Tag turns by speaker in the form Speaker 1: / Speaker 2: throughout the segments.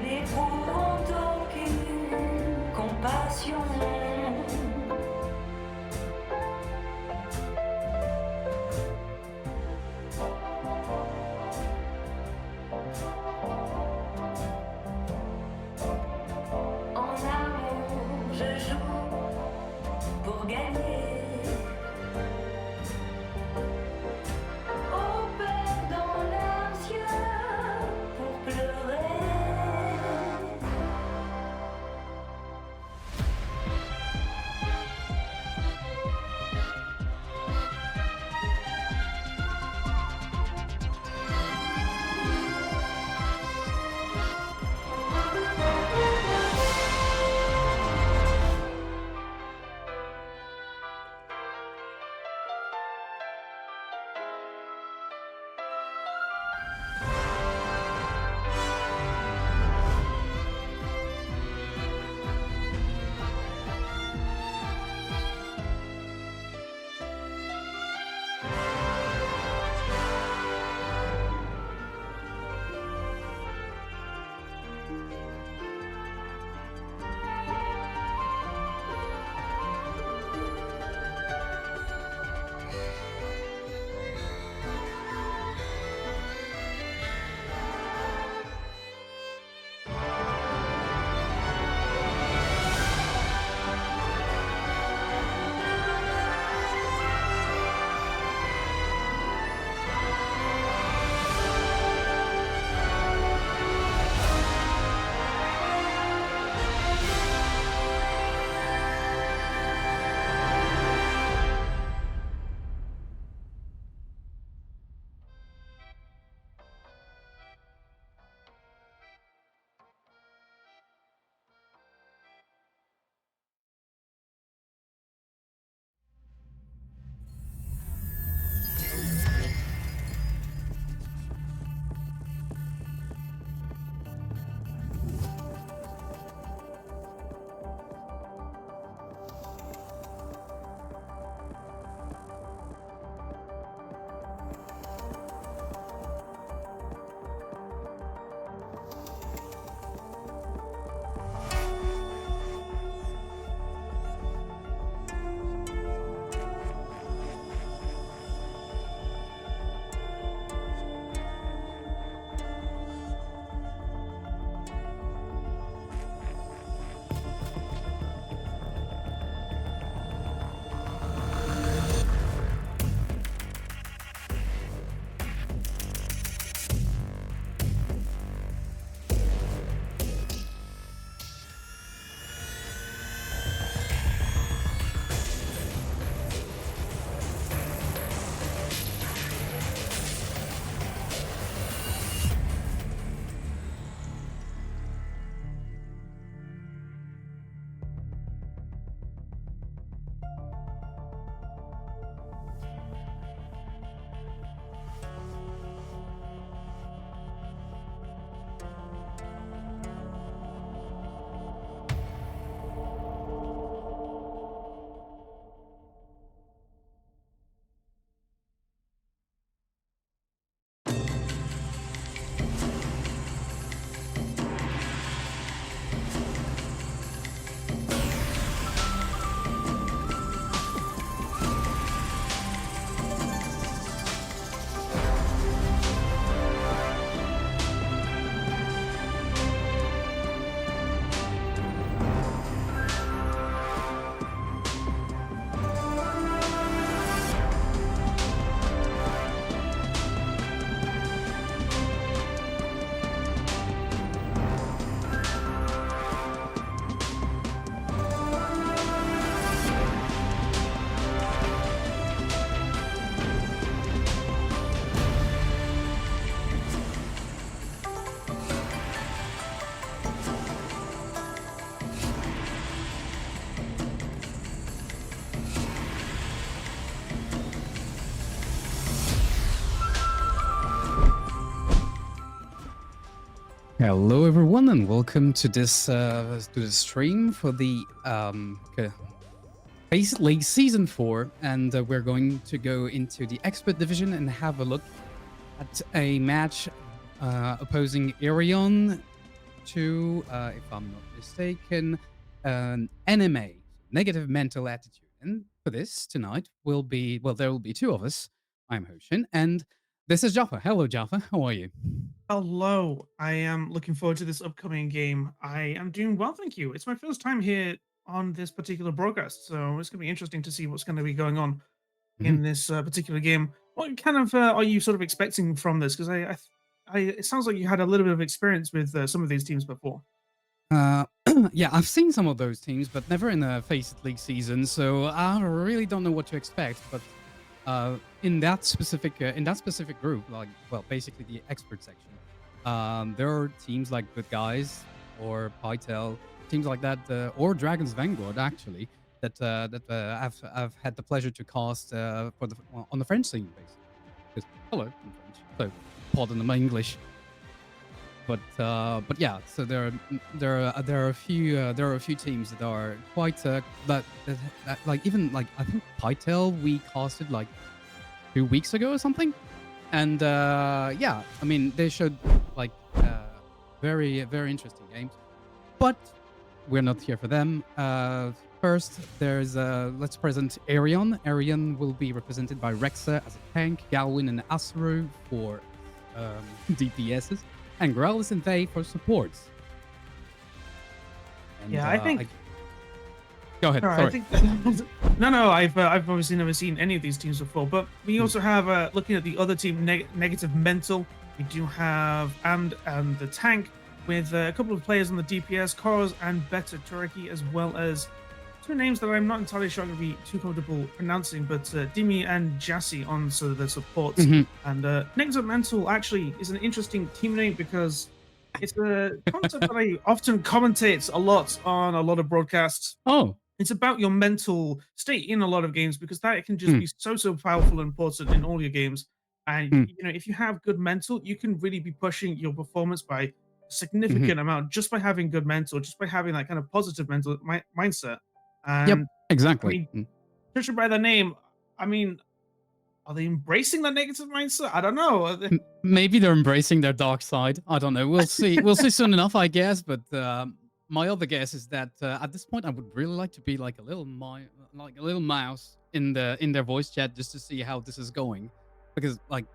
Speaker 1: n'éprouvant aucune compassion. En amour, je joue pour gagner. Au père dans leurs yeux pour pleurer.
Speaker 2: Hello, everyone, and welcome to this stream for the FACEIT League Season 4, and we're going to go into the Expert Division and have a look at a match opposing ERYON to, if I'm not mistaken, an NMA, negative mental attitude. And for this tonight will be, well, there will be two of us. I'm Hoshin, and this is Jaffa. Hello, Jaffa. How are you?
Speaker 3: Hello, I am looking forward to this upcoming game. I am doing well, thank you. It's my first time here on this particular broadcast, so it's going to be interesting to see what's going to be going on
Speaker 2: Mhm.
Speaker 3: in this particular game. What kind of are you sort of expecting from this? Because it sounds like you had a little bit of experience with some of these teams before.
Speaker 2: Uh, yeah, I've seen some of those teams, but never in a FACEIT League season, so I really don't know what to expect. But in that specific group, like, well, basically the expert section, there are teams like Good Guys or Pytel, teams like that, or Dragon's Vanguard actually, I've had the pleasure to cast for the on the French scene, basically. 'Cause hello in French, so pardon my English. But yeah, so there are a few teams that are quite that like, even like, I think Pytel we casted like 2 weeks ago or something, and yeah, I mean they showed like very interesting games, but we're not here for them. First, there's let's present ERYON. ERYON will be represented by Rexa as a tank, Galwin and Asuru for DPSs, and Gralis and Thay for supports. And
Speaker 3: Yeah, I think.
Speaker 2: go ahead.
Speaker 3: No, I
Speaker 2: Sorry.
Speaker 3: think no. I've obviously never seen any of these teams before, but we also have looking at the other team, negative mental. We do have and the tank with a couple of players on the DPS, Koros and Better Turkey, as well as two names that I'm not entirely sure I'm going to be too comfortable pronouncing, but Dimi and Jassy on sort of the supports.
Speaker 2: Mhm.
Speaker 3: And negative mental actually is an interesting team name because it's a concept that I often commentate a lot on a lot of broadcasts.
Speaker 2: Oh.
Speaker 3: It's about your mental state in a lot of games because that can just
Speaker 2: Mm,
Speaker 3: be so powerful and important in all your games. And
Speaker 2: mm,
Speaker 3: if you have good mental, you can really be pushing your performance by a
Speaker 2: mhm.
Speaker 3: significant amount just by having good mental, just by having that kind of positive mental mindset.
Speaker 2: Yep.
Speaker 3: And I
Speaker 2: Exactly.
Speaker 3: mean, judging by the name, I mean, are they embracing that negative mindset? I don't know.
Speaker 2: Maybe they're embracing their dark side. I don't know. We'll see. We'll see soon enough, I guess. But my other guess is that at this point, I would really like to be like a like a little mouse in their voice chat just to see how this is going, because like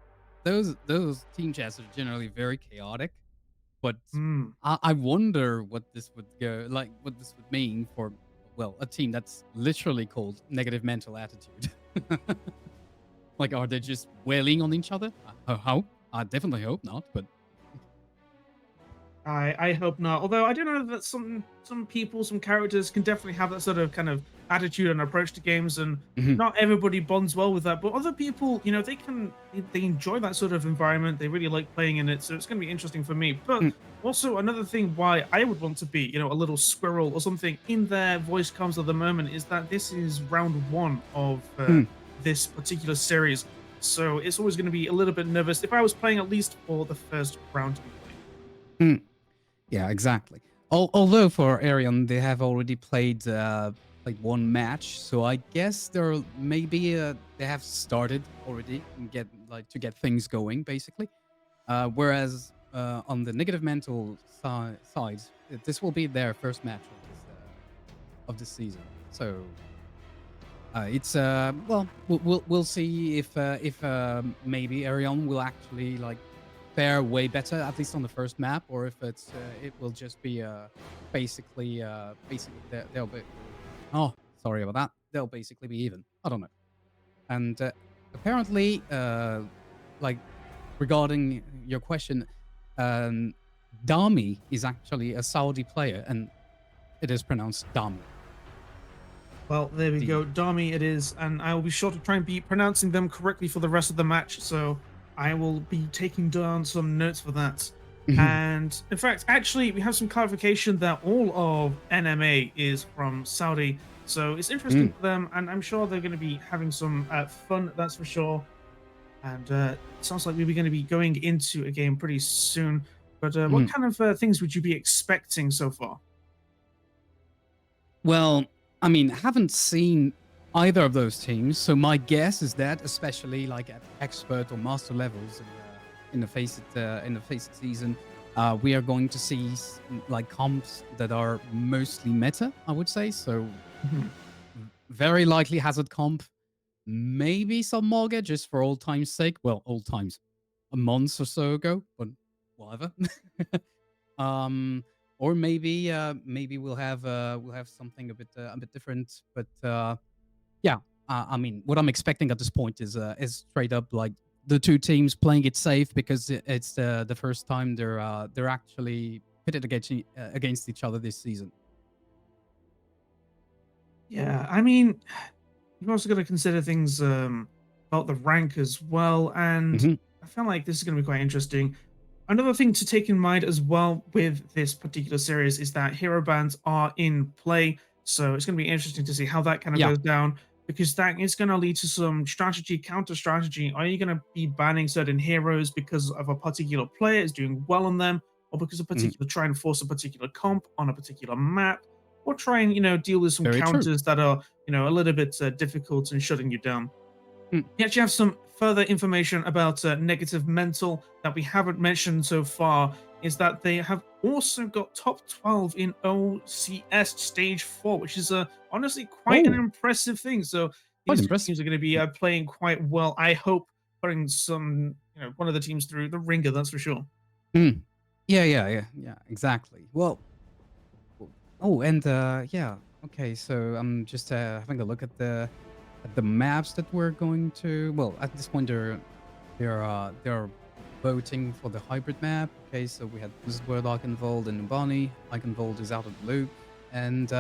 Speaker 2: those team chats are generally very chaotic. But
Speaker 3: Hmm.
Speaker 2: I wonder what this would go like, what this would mean for, well, a team that's literally called negative mental attitude. Like, are they just wailing on each other? I hope. I definitely hope not. But
Speaker 3: I hope not. Although I do know that some people, some characters can definitely have that sort of kind of attitude and approach to games, and
Speaker 2: mhm,
Speaker 3: not everybody bonds well with that. But other people, they enjoy that sort of environment. They really like playing in it, so it's going to be interesting for me. But
Speaker 2: mm,
Speaker 3: also another thing why I would want to be, a little squirrel or something in their voice comms at the moment is that this is round one of
Speaker 2: mm,
Speaker 3: this particular series. So it's always going to be a little bit nervous if I was playing at least for the first round to be playing.
Speaker 2: mm. Yeah, exactly. Although for Arion, they have already played like one match, so I guess they're maybe they have started already and to get things going, basically. Whereas on the negative mental side, this will be their first match of this season. So it's well, we'll see if maybe Arion will actually like fare way better, at least on the first map, or if it will just be basically they'll be, oh, sorry about that, they'll basically be even. I don't know. And apparently, like, regarding your question, um, Dami is actually a Saudi player, and it is pronounced Dami.
Speaker 3: Well, there we
Speaker 2: D.
Speaker 3: go. Dami it is, and I will be sure to try and be pronouncing them correctly for the rest of the match, so I will be taking down some notes for that.
Speaker 2: Mhm.
Speaker 3: And in fact, actually, we have some clarification that all of NMA is from Saudi, so it's interesting
Speaker 2: Mm,
Speaker 3: for them, and I'm sure they're going to be having some fun, that's for sure. And it sounds like we're going to be going into a game pretty soon. But what
Speaker 2: mhm.
Speaker 3: kind of things would you be expecting so far?
Speaker 2: Well, I mean, haven't seen either of those teams, so my guess is that, especially like at expert or master levels in the FACEIT season, we are going to see like comps that are mostly meta, I would say. So
Speaker 3: Mhm.
Speaker 2: very likely Hazard comp, maybe some Mortgage just for old times' sake. Well, old times, a month or so ago, but whatever. um, or maybe we'll have something a bit different. But yeah, I mean, what I'm expecting at this point is straight up like the two teams playing it safe because it's the first time they're actually pitted against each other this season.
Speaker 3: Yeah, I mean, you've also got to consider things about the rank as well, and
Speaker 2: Hmm.
Speaker 3: I feel like this is going to be quite interesting. Another thing to take in mind as well with this particular series is that hero bans are in play, so it's going to be interesting to see how that kind of
Speaker 2: Yeah.
Speaker 3: goes down because that is going to lead to some strategy, counter strategy. Are you going to be banning certain heroes because of a particular player is doing well on them, or because a
Speaker 2: Hmm.
Speaker 3: particular try and force a particular comp on a particular map, or try and deal with some
Speaker 2: Very true.
Speaker 3: counters that are a little bit difficult in shutting you down?
Speaker 2: Mm.
Speaker 3: We actually have some further information about negative mental that we haven't mentioned so far. Is that they have also got top 12 in OCS stage 4, which is honestly quite an
Speaker 2: Oh,
Speaker 3: impressive thing. So
Speaker 2: quite
Speaker 3: these two
Speaker 2: impressive.
Speaker 3: teams are going to be playing quite well. I hope putting some, one of the teams through the ringer. That's for sure.
Speaker 2: Mm. Yeah, exactly. Well, oh, and yeah, okay. So I'm just having a look at the maps that we're going to. Well, at this point, they're voting for the hybrid map. Okay, so we had Buzzword Eichenwald and Nubani. Eichenwald is out of the loop, and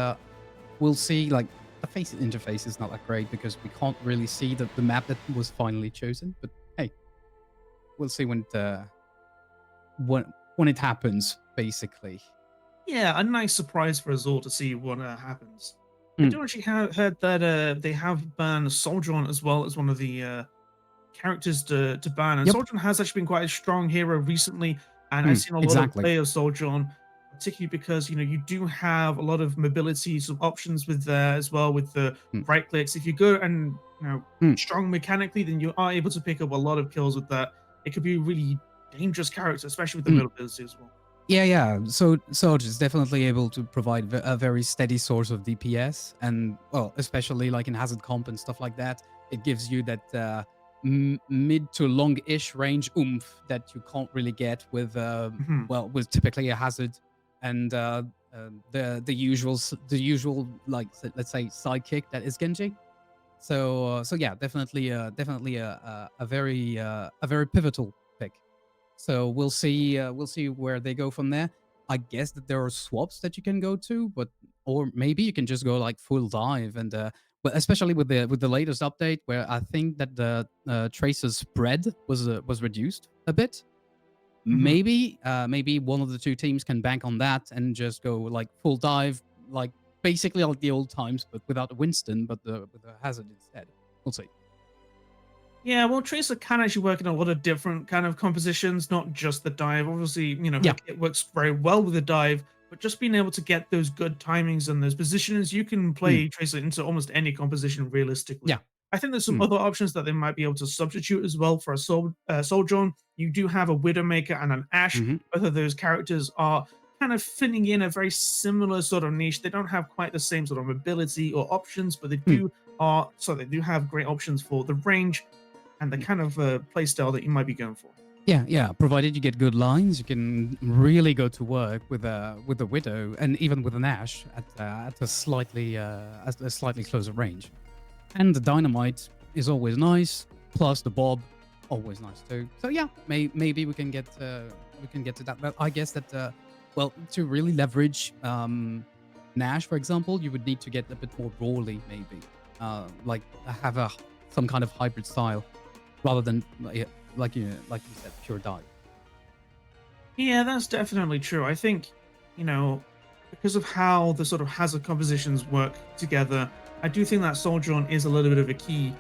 Speaker 2: we'll see. Like the face interface is not that great because we can't really see the map that was finally chosen. But hey, we'll see when it happens, basically.
Speaker 3: Yeah, a nice surprise for us all to see what happens. I
Speaker 2: Mm.
Speaker 3: do actually have heard that they have banned Soldron as well as one of the characters to ban. And
Speaker 2: Yep.
Speaker 3: Soldron has actually been quite a strong hero recently, and I've
Speaker 2: Mm.
Speaker 3: seen a lot of
Speaker 2: Exactly.
Speaker 3: play of Soldron, particularly because you do have a lot of mobility, some options with there as well with the
Speaker 2: Mm.
Speaker 3: right clicks. If you go and
Speaker 2: Mm.
Speaker 3: strong mechanically, then you are able to pick up a lot of kills with that. It could be a really dangerous character, especially with the
Speaker 2: Mm.
Speaker 3: mobility as well.
Speaker 2: Yeah. So Sarge is definitely able to provide a very steady source of DPS, and well, especially like in Hazard Comp and stuff like that, it gives you that mid to long-ish range oomph that you can't really get with
Speaker 3: Mhm.
Speaker 2: well, with typically a Hazard and the usual like let's say sidekick that is Genji. So yeah, definitely a very pivotal pick. So we'll see where they go from there. I guess that there are swaps that you can go to, but or maybe you can just go like full dive and but especially with the latest update where I think that the tracer spread was reduced a bit.
Speaker 3: Mhm.
Speaker 2: Maybe one of the two teams can bank on that and just go like full dive, like basically like the old times, but without the Winston, but the with the Hazard instead. We'll see.
Speaker 3: Yeah, well, Tracer can actually work in a lot of different kind of compositions, not just the dive. Obviously, her
Speaker 2: Yeah.
Speaker 3: kit works very well with the dive, but just being able to get those good timings and those positions, you can
Speaker 2: Mm.
Speaker 3: play Tracer into almost any composition realistically.
Speaker 2: Yeah.
Speaker 3: I think there's some
Speaker 2: Mm.
Speaker 3: other options that they might be able to substitute as well for a Souljon. You do have a Widowmaker and an Ash.
Speaker 2: Hmm.
Speaker 3: Both of those characters are kind of filling in a very similar sort of niche. They don't have quite the same sort of ability or options, but
Speaker 2: Mm.
Speaker 3: they do have great options for the range and the kind of play style that you might be going for.
Speaker 2: Yeah. Provided you get good lines, you can really go to work with a widow and even with an ash at a slightly closer range. And the dynamite is always nice. Plus the bob, always nice too. So yeah, maybe we can get to that. But I guess that well, to really leverage Nash, for example, you would need to get a bit more brawly, maybe. Like have a some kind of hybrid style rather than like you said, pure dive.
Speaker 3: Yeah, that's definitely true. I think, you know, because of how the sort of hazard compositions work together, I do think that Soldron is a little bit of a key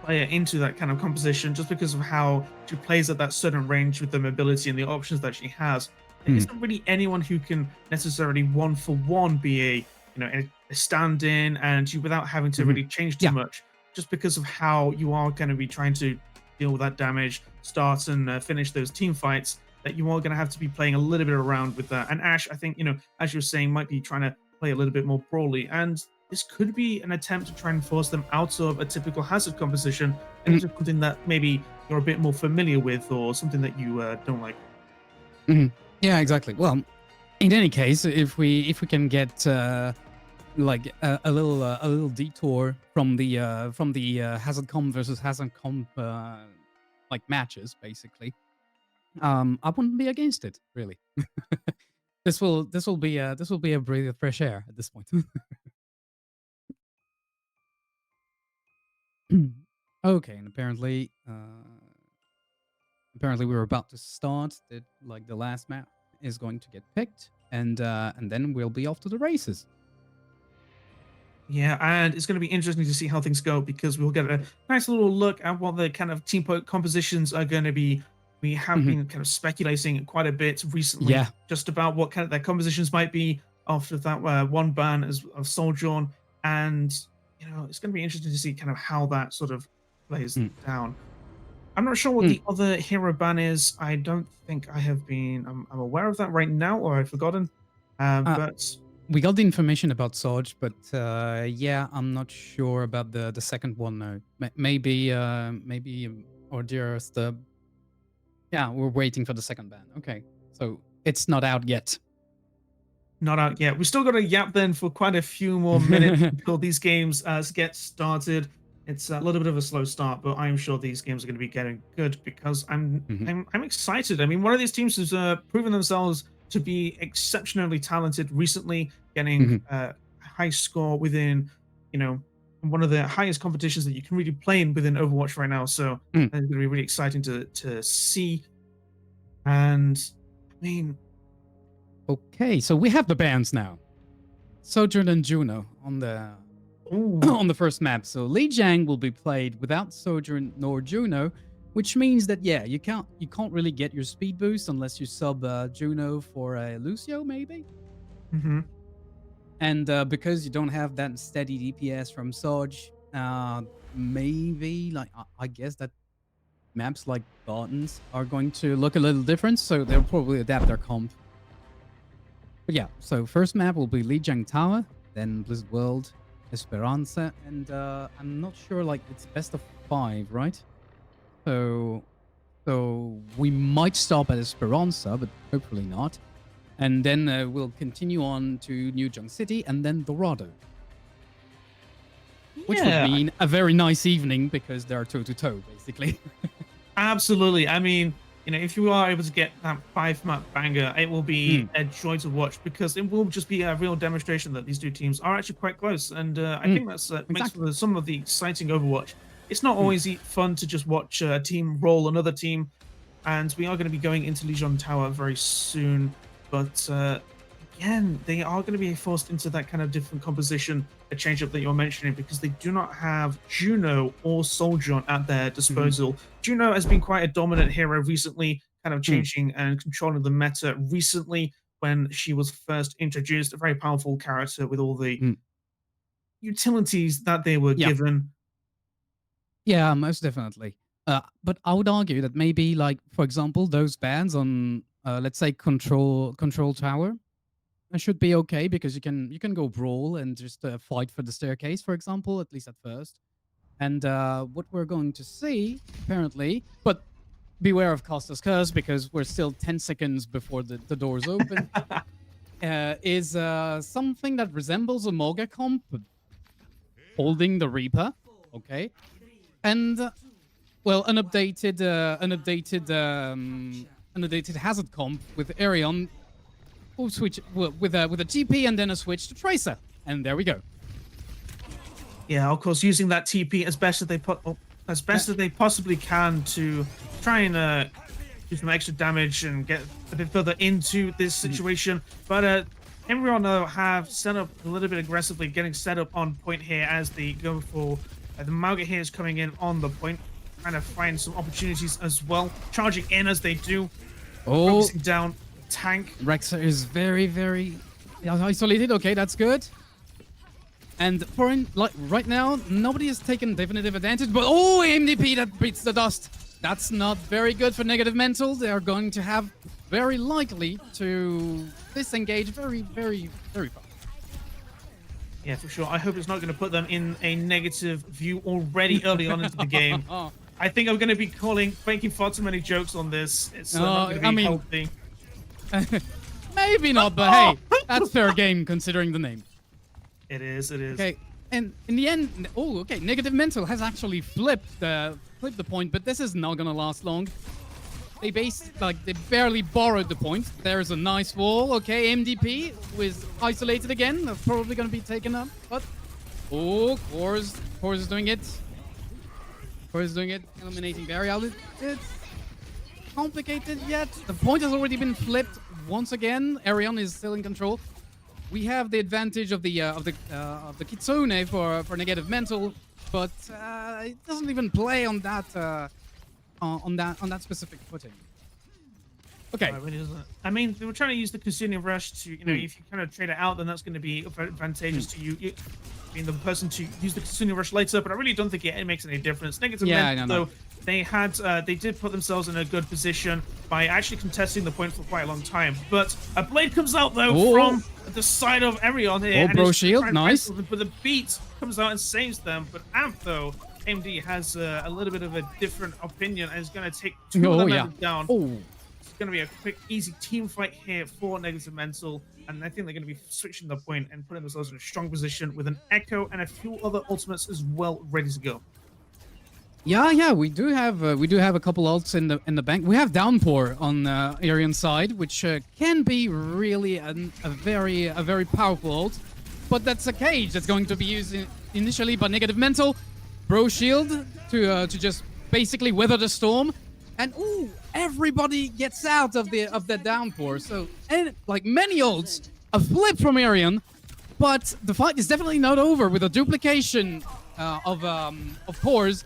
Speaker 3: player into that kind of composition just because of how she plays at that certain range with the mobility and the options that she has. There
Speaker 2: Hmm.
Speaker 3: isn't really anyone who can necessarily one for one be a stand-in and you without having to
Speaker 2: Hmm.
Speaker 3: really change too
Speaker 2: Yeah.
Speaker 3: much just because of how you are going to be trying to deal with that damage, start and finish those team fights, that you are going to have to be playing a little bit around with that. And Ash, I think, as you were saying, might be trying to play a little bit more broadly. And this could be an attempt to try and force them out of a typical hazard composition and into something that maybe you're a bit more familiar with or something that you don't like.
Speaker 2: Yeah, exactly. Well, in any case, if we can get like a little detour from the hazard comp versus hazard comp like matches, basically, I wouldn't be against it, really. This will be a breath of fresh air at this point. Okay, and apparently we were about to start. The last map is going to get picked, and then we'll be off to the races.
Speaker 3: Yeah, and it's going to be interesting to see how things go because we'll get a nice little look at what the kind of team compositions are going to be. We have been kind of speculating quite a bit recently, just about what kind of their compositions might be after that one ban of Sojourn, and it's going to be interesting to see kind of how that sort of plays down. I'm not sure what the other hero ban is. I don't think I have been. I'm aware of that right now, or I've forgotten. But
Speaker 2: we got the information about Soj, but yeah, I'm not sure about the second one now. Maybe or just yeah, we're waiting for the second ban. Okay, so it's not out yet.
Speaker 3: Not out yet. We still got to yap then for quite a few more minutes until these games get started. It's a little bit of a slow start, but I'm sure these games are going to be getting good because I'm excited. I mean, one of these teams has proven themselves to be exceptionally talented recently, getting a high score within, one of the highest competitions that you can really play in within Overwatch right now. So it's going to be really exciting to see. And I mean,
Speaker 2: okay, so we have the bans now. Sojourn and Juno on the on the first map. So Li Jiang will be played without Sojourn nor Juno, which means that you can't really get your speed boost unless you sub Juno for Lucio, maybe. And because you don't have that steady DPS from Soj, maybe I guess that maps like Gardens are going to look a little different, so they'll probably adapt their comp. But yeah, so first map will be Lijiang Tower, then Blizzard World, Esperanza, and I'm not sure, it's best of 5, right? So we might stop at Esperanza, but hopefully not. And then we'll continue on to New Junk City and then Dorado. Which would mean a very nice evening because they're toe-to-toe, basically.
Speaker 3: Absolutely. I mean, if you are able to get that 5-map banger, it will be a joy to watch because it will just be a real demonstration that these two teams are actually quite close. And I think that's makes for some of the exciting Overwatch. It's not always fun to just watch a team roll another team. And we are going to be going into Lijiang Tower very soon. But again, they are going to be forced into that kind of different composition, a change-up that you're mentioning, because they do not have Juno or Sojourn at their disposal. Juno has been quite a dominant hero recently, kind of changing and controlling the meta recently when she was first introduced. A very powerful character with all the utilities that they were given.
Speaker 2: Yeah, most definitely. But I would argue that maybe, for example, those bans on let's say control tower should be okay because you can go brawl and just fight for the staircase, for example, at least at first. And what we're going to see apparently, but beware of Costa's curse because we're still 10 seconds before the doors open, is something that resembles a Moga comp holding the Reaper, okay, and well, an updated hazard comp with ERYON. We'll switch with a TP and then a switch to Tracer, and there we go.
Speaker 3: Yeah, of course, using that TP as best as they possibly can to try and do some extra damage and get a bit further into this situation. But ERYON though have set up a little bit aggressively, getting set up on point here as they go for the Mauga here is coming in on the point. Trying to find some opportunities as well, charging in as they do, focusing down tank.
Speaker 2: Rexer is very, very isolated. Okay, that's good. And like right now, nobody has taken definitive advantage. But oh, MDP that beats the dust. That's not very good for negative mental. They are going to have very likely to disengage very, very, very fast.
Speaker 3: Yeah, for sure. I hope it's not going to put them in a negative view already early on into the game. I think I'm going to be making far too many jokes on this. It's not going to be healthy.
Speaker 2: Maybe not, but hey, that's fair game considering the name.
Speaker 3: It is. It is.
Speaker 2: Okay, and in the end, oh, okay, negative mental has actually flipped the point, but this is not gonna last long. They barely borrowed the point. There's a nice wall. Okay, MDP was isolated again. That's probably gonna be taken up, but oh, Kors is doing it. Kors is doing it, eliminating Barry out. It's complicated yet. The point has already been flipped once again. ERYON is still in control. We have the advantage of the Kitsune for negative mental, but it doesn't even play on that on that specific footing. Okay.
Speaker 3: No, it really doesn't. I mean, they were trying to use the Kitsune Rush to, you know, if you kind of trade it out, then that's going to be advantageous to you. I mean, the person to use the Kitsune Rush later, but I really don't think it makes any difference. Negative mental, though, they did put themselves in a good position by actually contesting the point for quite a long time. But a blade comes out, though, from the side of ERYON here.
Speaker 2: Oh, bro shield, nice.
Speaker 3: But the beat comes out and saves them. But Amp, though, AMD has a little bit of a different opinion and is going to take two of them down. It's going to be a quick, easy team fight here for negative mental. And I think they're going to be switching the point and putting themselves in a strong position with an Echo and a few other ultimates as well ready to go.
Speaker 2: Yeah, we do have a couple ults in the bank. We have Downpour on ERYON's side, which can be really a very powerful ult. But that's a cage that's going to be used initially by negative mental. Bro shield to just basically weather the storm, and ooh, everybody gets out of the Downpour. So like many ults, a flip from ERYON, but the fight is definitely not over with a duplication of Kors,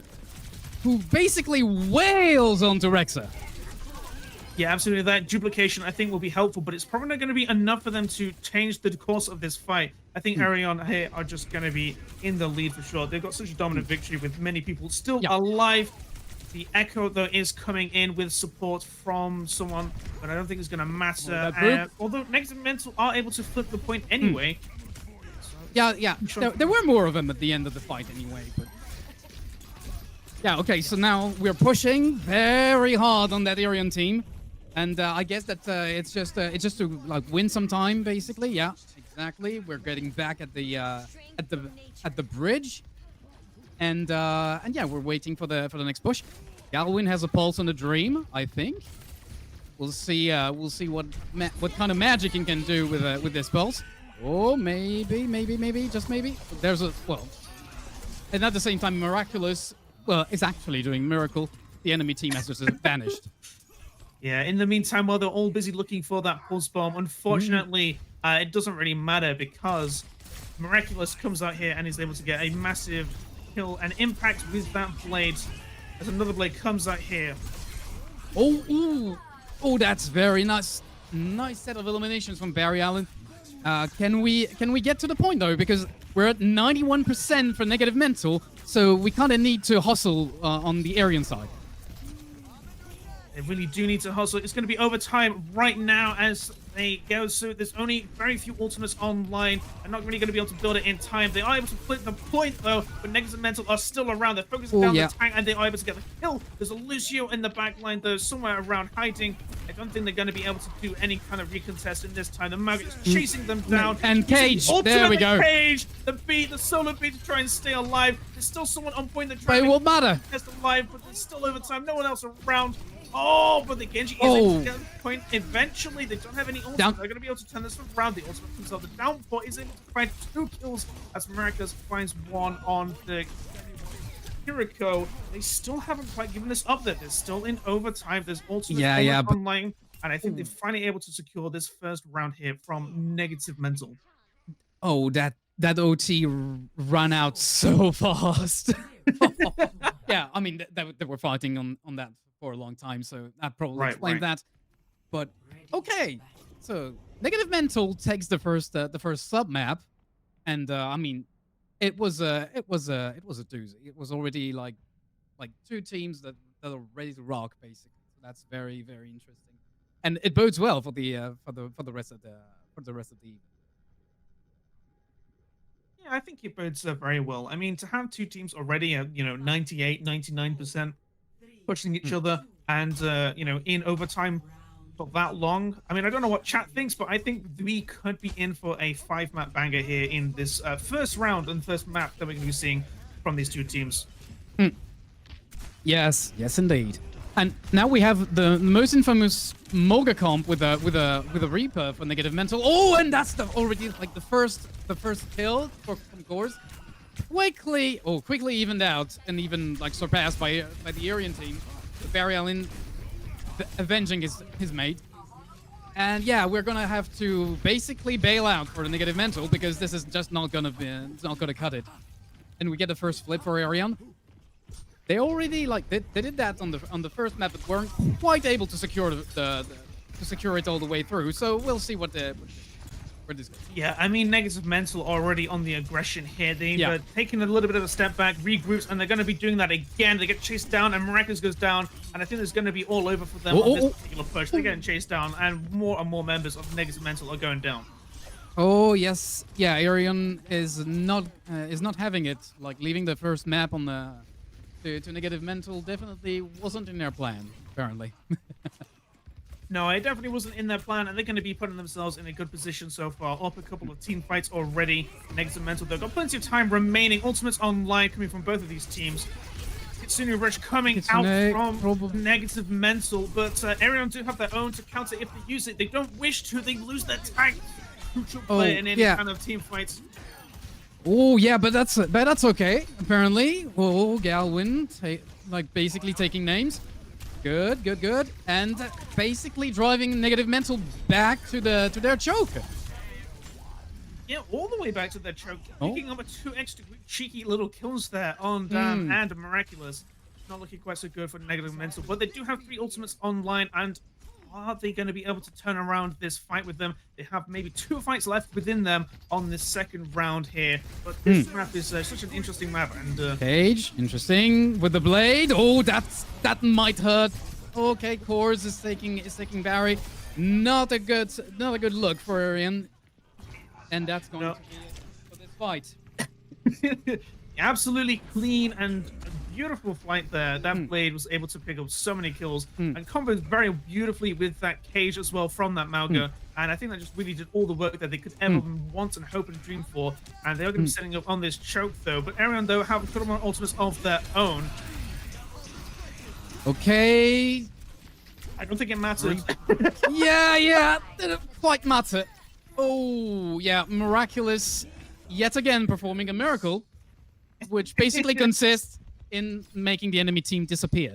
Speaker 2: who basically wails onto Rexa.
Speaker 3: Yeah, absolutely. That duplication, I think, will be helpful, but it's probably not going to be enough for them to change the course of this fight. I think ERYON here are just going to be in the lead for sure. They've got such a dominant victory with many people still alive. The Echo, though, is coming in with support from someone, but I don't think it's going to matter. Although negative mental are able to flip the point anyway. So
Speaker 2: yeah. There were more of them at the end of the fight anyway, but... Yeah, okay, so now we're pushing very hard on that ERYON team. And I guess that it's just to like win some time, basically. Yeah, exactly. We're getting back at the bridge, and yeah, we're waiting for the next push. Galwin has a pulse on the Dream, I think. We'll see what kind of magic he can do with this pulse. Oh, maybe, just maybe. There's a and at the same time, Miraculous. Well, it's actually doing miracle. The enemy team has just vanished.
Speaker 3: Yeah, in the meantime, while they're all busy looking for that pulse bomb, unfortunately, it doesn't really matter because Miraculous comes out here and is able to get a massive kill and impact with that blade as another blade comes out here.
Speaker 2: Oh, that's very nice. Nice set of eliminations from Barry Allen. Can we get to the point, though? Because we're at 91% for negative mental, so we kind of need to hustle on the ERYON side.
Speaker 3: They really do need to hustle. It's going to be overtime right now as they go. So there's only very few ultimates online. They're not really going to be able to build it in time. They are able to flip the point, though, but negative mental are still around. They're focusing down the tank, and they are able to get the kill. There's a Lucio in the back line, though, somewhere around hiding. I don't think they're going to be able to do any kind of recontest in this time. The Maggot is chasing them down.
Speaker 2: And Cage, there we go.
Speaker 3: Cage, the solo beat to try and stay alive. There's still someone on point that tries
Speaker 2: to won't matter.
Speaker 3: Test alive, but there's still overtime. No one else around. Oh, but the Genji is able to get the point eventually. They don't have any ultimate. They're going to be able to turn this around. The ultimate comes out. The Downpour is able to find 2 kills as Miraculous finds 1 on the Kiriko. They still haven't quite given this up there. They're still in overtime. There's ultimate online. And I think they're finally able to secure this first round here from negative mental.
Speaker 2: Oh, that OT ran out so fast. Yeah, I mean, they were fighting on that for a long time, so that probably explained that. But okay, so negative mental takes the first sub map, and I mean, it was a doozy. It was already like two teams that are ready to rock basically. So that's very very interesting, and it bodes well for the rest of the evening.
Speaker 3: Yeah, I think it bodes very well. I mean, to have two teams already at 98, 99% pushing each
Speaker 2: Mm.
Speaker 3: other, and in overtime for that long. I mean, I don't know what chat thinks, but I think we could be in for a 5 map banger here in this first round and first map that we're going to be seeing from these two teams.
Speaker 2: Mm. Yes, yes, indeed. And now we have the most infamous Moga comp with a Reaper for negative mental. Oh, and that's already like the first kill from Gores. Quickly evened out and even like surpassed by the ERYON team. The Barry Allen avenging his mate. And yeah, we're gonna have to basically bail out for the negative mental because this is just not gonna cut it. And we get the first flip for ERYON. They already they did that on the first map, but weren't quite able to secure to secure it all the way through. So we'll see where this goes.
Speaker 3: Yeah, I mean, negative mental already on the aggression here. They've
Speaker 2: Yeah.
Speaker 3: taken a little bit of a step back, regroups, and they're going to be doing that again. They get chased down, and Miraculous goes down, and I think there's going to be all over for them on this particular push. They're getting chased down, and more members of negative mental are going down.
Speaker 2: Oh yes, yeah. ERYON is not having it. Like leaving the first map on the to negative mental definitely wasn't in their plan. Apparently.
Speaker 3: No, it definitely wasn't in their plan, and they're going to be putting themselves in a good position so far. Up a couple of team fights already. Negative mental, they've got plenty of time remaining. Ultimates online coming from both of these teams. Kitsune Rush coming
Speaker 2: Kitsune,
Speaker 3: out from
Speaker 2: probably.
Speaker 3: negative mental, but ERYON do have their own to counter if they use it. They don't wish to. They lose their tank. Crucial player in any
Speaker 2: yeah.
Speaker 3: kind of team fights.
Speaker 2: Oh yeah, but that's okay. Apparently, oh Galwin, basically taking names. Good, good, good, and basically driving negative mental back to their choke.
Speaker 3: Yeah, all the way back to their choke,
Speaker 2: Oh.
Speaker 3: picking up 2 extra cheeky little kills there on Dan and Miraculous. Not looking quite so good for negative mental, but they do have 3 ultimates online, and are they going to be able to turn around this fight with them? They have maybe 2 fights left within them on this second round here, but this map is such an interesting map, and
Speaker 2: Cage, interesting with the blade. Oh, that might hurt. Okay, Kors is taking Barry. Not a good look for ERYON, and that's going to be it for this fight.
Speaker 3: absolutely clean and beautiful fight there. That blade was able to pick up so many kills and combos very beautifully with that cage as well from that Mauga. And I think that just really did all the work that they could ever want and hope and dream for. And they're going to be setting up on this choke though. But ERYON though have a couple more ultimates of their own.
Speaker 2: Okay.
Speaker 3: I don't think it matters.
Speaker 2: Yeah, didn't quite matter. Oh, yeah, Miraculous yet again performing a miracle, which basically consists in making the enemy team disappear.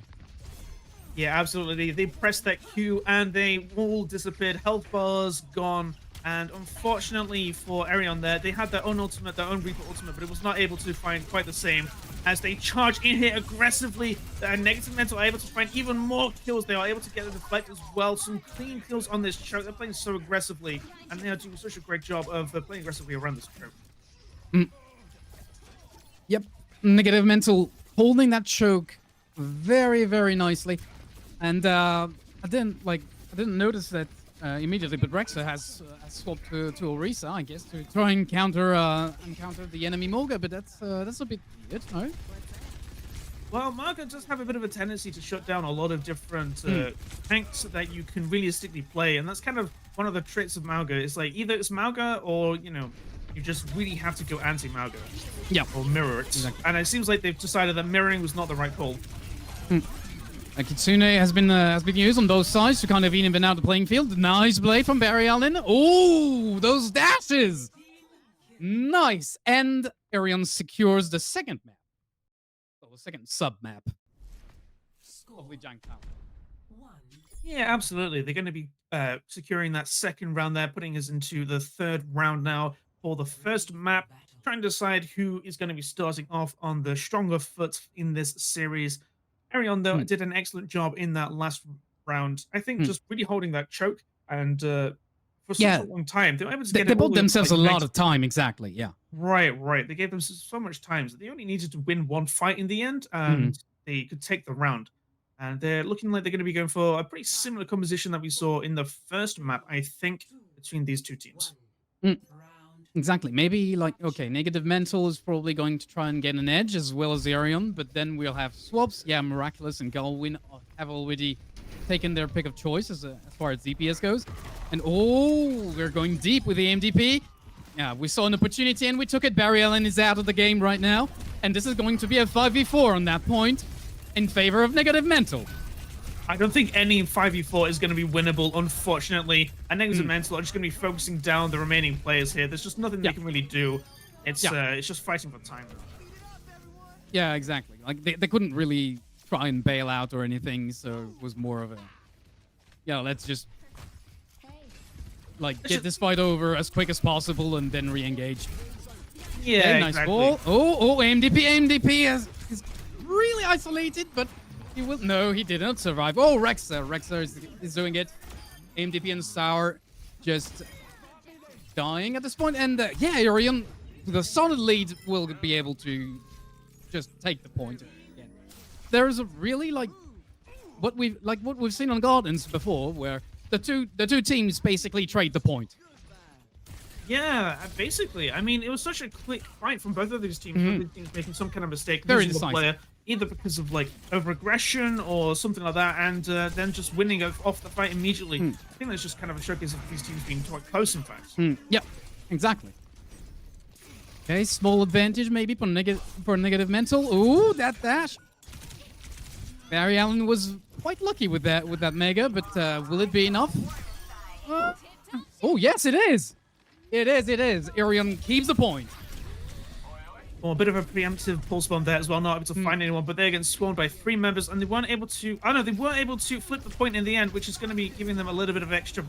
Speaker 3: Yeah, absolutely. They pressed that Q and they all disappeared. Health bars gone. And unfortunately for ERYON there, they had their own ultimate, their own Reaper ultimate, but it was not able to find quite the same. As they charge in here aggressively, negative mental are able to find even more kills. They are able to get the deflect as well. Some clean kills on this choke. They're playing so aggressively, and they are doing such a great job of playing aggressively around this choke.
Speaker 2: Yep, negative mental holding that choke very, very nicely. And I didn't notice that immediately, but Rexa has swapped to Orisa, I guess, to try and counter the enemy Moga, but that's a bit weird, no?
Speaker 3: Well, Mauga does have a bit of a tendency to shut down a lot of different tanks that you can realistically play, and that's kind of one of the traits of Mauga. It's like either it's Mauga or, you just really have to go anti-Mauga.
Speaker 2: Yeah.
Speaker 3: Or mirror it.
Speaker 2: Exactly.
Speaker 3: And it seems like they've decided that mirroring was not the right call.
Speaker 2: Kitsune has been used on both sides to kind of even out the playing field. Nice blade from Barry Allen. Oh, those dashes! Nice! And ERYON secures the second map. Well, the second sub-map. Lovely Jank Town.
Speaker 3: Yeah, absolutely. They're going to be securing that second round there, putting us into the third round now for the first map. Trying to decide who is going to be starting off on the stronger foot in this series. ERYON, though, did an excellent job in that last round. I think just really holding that choke and for such
Speaker 2: Yeah.
Speaker 3: a long time. They were able to
Speaker 2: They,
Speaker 3: get
Speaker 2: they
Speaker 3: it all
Speaker 2: bought
Speaker 3: the way up to,
Speaker 2: themselves a
Speaker 3: like,
Speaker 2: lot of time. Exactly. Yeah.
Speaker 3: Right. They gave them so much time. So they only needed to win one fight in the end, and they could take the round. And they're looking like they're going to be going for a pretty similar composition that we saw in the first map, I think, between these two teams.
Speaker 2: Mm, exactly. Maybe like okay, negative mental is probably going to try and get an edge as well as ERYON, but then we'll have swaps. Yeah, Miraculous and Galwin have already taken their pick of choice as far as DPS goes. And oh, we're going deep with the MDP. Yeah, we saw an opportunity and we took it. Barry Allen is out of the game right now, and this is going to be a 5v4 on that point in favor of negative mental.
Speaker 3: I don't think any 5v4 is going to be winnable, unfortunately. And Negative Mental are just going to be focusing down the remaining players here. There's just nothing they can really do. It's just fighting for time.
Speaker 2: Yeah, exactly. Like they couldn't really try and bail out or anything, so it was more of a let's just like get this fight over as quick as possible and then re-engage.
Speaker 3: Yeah,
Speaker 2: Okay, nice
Speaker 3: exactly.
Speaker 2: ball. Oh, AMDP is really isolated, but he will. No, he did not survive. Oh, Rexer is doing it. AMDP and Sour just dying at this point, and yeah, ERYON, the solid lead, will be able to just take the point again. There is a really what we've seen on Gardens before, where the two teams basically trade the point.
Speaker 3: Yeah, basically. I mean, it was such a quick fight from both of these teams. Both of these teams making some kind of mistake,
Speaker 2: Very
Speaker 3: losing the
Speaker 2: decisive.
Speaker 3: player, either because of like over-aggression or something like that, and then just winning off the fight immediately. I think that's just kind of a showcase of these teams being quite close, in fact.
Speaker 2: Yeah, exactly. Okay, small advantage maybe for negative mental. Ooh, that dash. Barry Allen was quite lucky with that mega, but will it be enough? Oh yes, it is. It is. ERYON keeps the point.
Speaker 3: Well, a bit of a preemptive pulse bomb there as well, not able to find anyone, but they're getting swarmed by 3 members, and they weren't able to. Oh no, they weren't able to flip the point in the end, which is going to be giving them a little bit of extra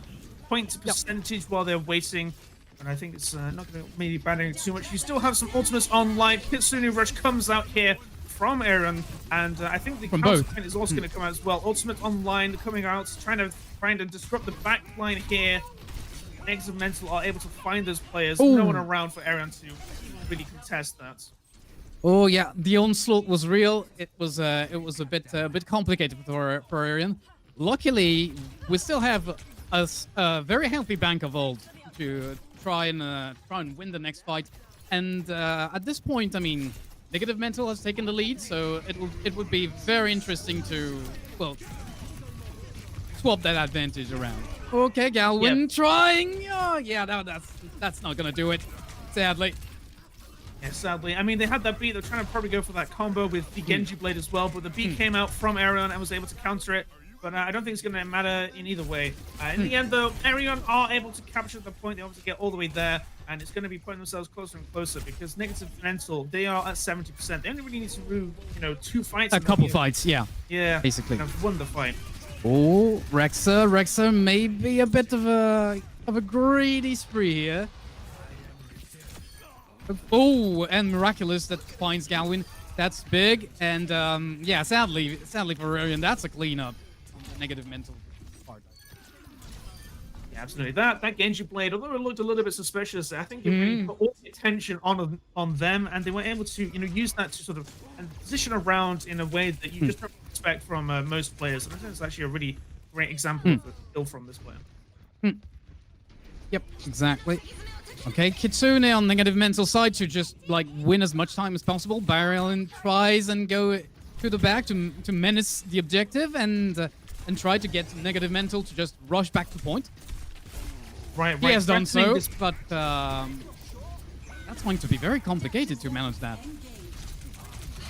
Speaker 3: point percentage while they're waiting. And I think it's not going to maybe battering too much. You still have some ultimates online. Kitsune Rush comes out here from ERYON, and I think the counter point is also going to come out as well. Ultimate online coming out, trying to disrupt the back line here. Negative Mental are able to find those players.
Speaker 2: Ooh.
Speaker 3: No one around for ERYON to really contest that.
Speaker 2: Oh yeah, the onslaught was real. It was a bit complicated for ERYON. Luckily, we still have a very healthy bank of ult to try and win the next fight. And at this point, I mean, Negative Mental has taken the lead, so it would be very interesting to swap that advantage around. Okay, Galwin trying. Oh yeah, that's not gonna do it, sadly.
Speaker 3: Yeah, sadly. I mean, they had that beat. They're trying to probably go for that combo with the Genji Blade as well, but the beat came out from ERYON and was able to counter it. But I don't think it's going to matter in either way. In the end, though, ERYON are able to capture the point. They obviously get all the way there, and it's going to be putting themselves closer and closer because Negative Mental, they are at 70%. They only really need to move, 2 fights.
Speaker 2: A couple fights, yeah.
Speaker 3: Yeah,
Speaker 2: basically.
Speaker 3: Have won the fight.
Speaker 2: Oh, Rexer may be a bit of a greedy spree here. Oh, and Miraculous that finds Galwin. That's big, and yeah, sadly for ERYON, that's a cleanup on the Negative Mental part.
Speaker 3: Yeah, absolutely. That Genji Blade, although it looked a little bit suspicious, I think it really put all the attention on them, and they were able to use that to sort of position around in a way that you just don't expect from most players. And I think it's actually a really great example of a skill from this player.
Speaker 2: Yep, exactly. Okay, Kitsune on Negative Mental side to just win as much time as possible. Barry Allen tries and go to the back to menace the objective and try to get Negative Mental to just rush back to point.
Speaker 3: Right.
Speaker 2: He has done so, but that's going to be very complicated to manage that.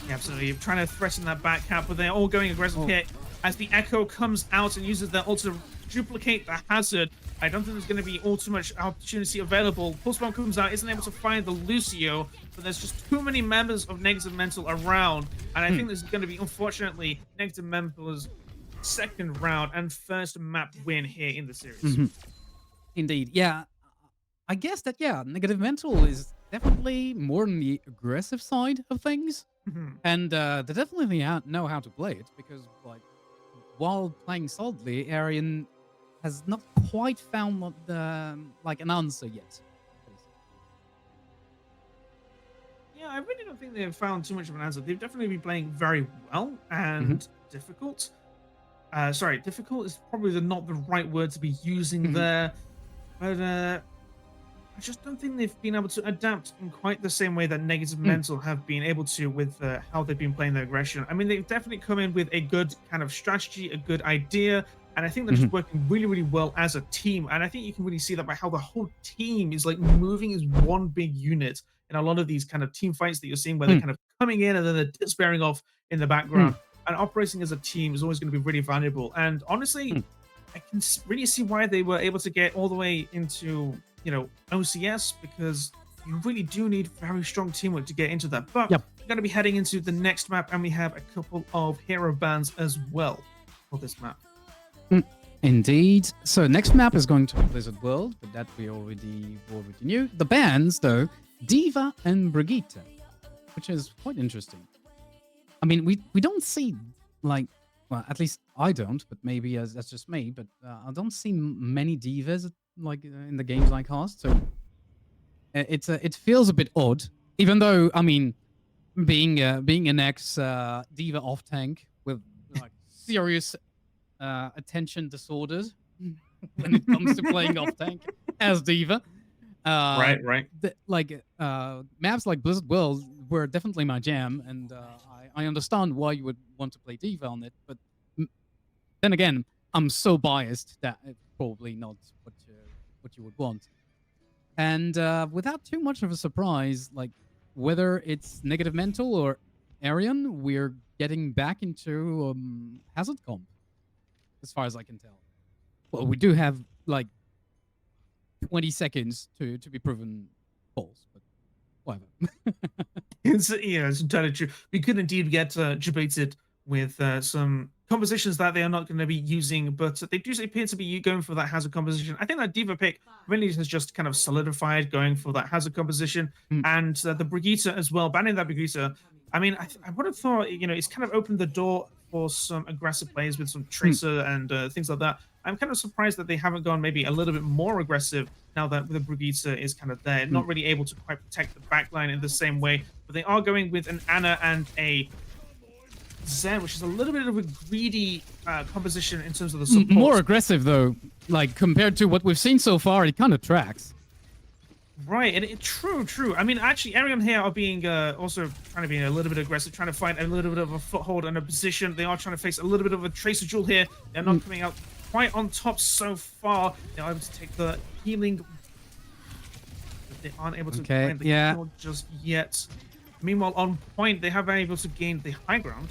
Speaker 3: Yeah, absolutely. You're trying to threaten that back cap, but they're all going aggressive here as the Echo comes out and uses their ult to duplicate the hazard. I don't think there's going to be all too much opportunity available. Pulse Bomb comes out, isn't able to find the Lucio, but there's just too many members of Negative Mental around, and I think this is going to be, unfortunately, Negative Mental's second round and first map win here in the series.
Speaker 2: Indeed, yeah. I guess that, Negative Mental is definitely more on the aggressive side of things, and they definitely know how to play it, because, while playing solidly, ERYON has not quite found what the like an answer yet.
Speaker 3: Yeah, I really don't think they've found too much of an answer. They've definitely been playing very well and difficult. Sorry, difficult is probably not the right word to be using there. But I just don't think they've been able to adapt in quite the same way that Negative Mental have been able to with how they've been playing their aggression. I mean, they've definitely come in with a good kind of strategy, a good idea, and I think they're just working really, really well as a team. And I think you can really see that by how the whole team is like moving as one big unit in a lot of these kind of team fights that you're seeing where they're kind of coming in and then they're despairing off in the background. And operating as a team is always going to be really valuable. And honestly, I can really see why they were able to get all the way into, you know, OCS, because you really do need very strong teamwork to get into that. But we're going to be heading into the next map, and we have a couple of hero bans as well for this map.
Speaker 2: Indeed. So next map is going to be Blizzard World, but that we already knew. The bans, though, Diva and Brigitte, which is quite interesting. I mean, we don't see, like, well, at least I don't, but maybe that's just me, but I don't see many divas like in the games I cast, so it feels a bit odd, even though, I mean, being an ex diva off tank with like serious attention disorders when it comes to playing off tank as diva,
Speaker 3: Right.
Speaker 2: Maps like Blizzard World were definitely my jam, and I understand why you would want to play diva on it, but then again, I'm so biased that it's probably not what you would want. And without too much of a surprise, like whether it's Negative Mental or ERYON, we're getting back into Hazard Comp, as far as I can tell. Well, we do have like 20 seconds to be proven false, but whatever.
Speaker 3: It's entirely true. We could indeed get debated with some compositions that they are not going to be using, but they do appear to be going for that hazard composition. I think that Diva pick really has just kind of solidified going for that hazard composition, and the Brigitte as well, banning that Brigitte. I mean, I would have thought, you know, it's kind of opened the door for some aggressive players with some Tracer and things like that. I'm kind of surprised that they haven't gone maybe a little bit more aggressive now that the Brigitte is kind of there, not really able to quite protect the backline in the same way. But they are going with an Ana and a Zen, which is a little bit of a greedy composition in terms of the support.
Speaker 2: More aggressive, though. Like, compared to what we've seen so far, it kind of tracks.
Speaker 3: Right, and true. I mean, actually, ERYON here are being also trying to be a little bit aggressive, trying to find a little bit of a foothold and a position. They are trying to face a little bit of a Tracer duel here. They're not coming out quite on top so far. They're able to take the healing, but they aren't able to find the kill just yet. Meanwhile, on point, they have been able to gain the high ground.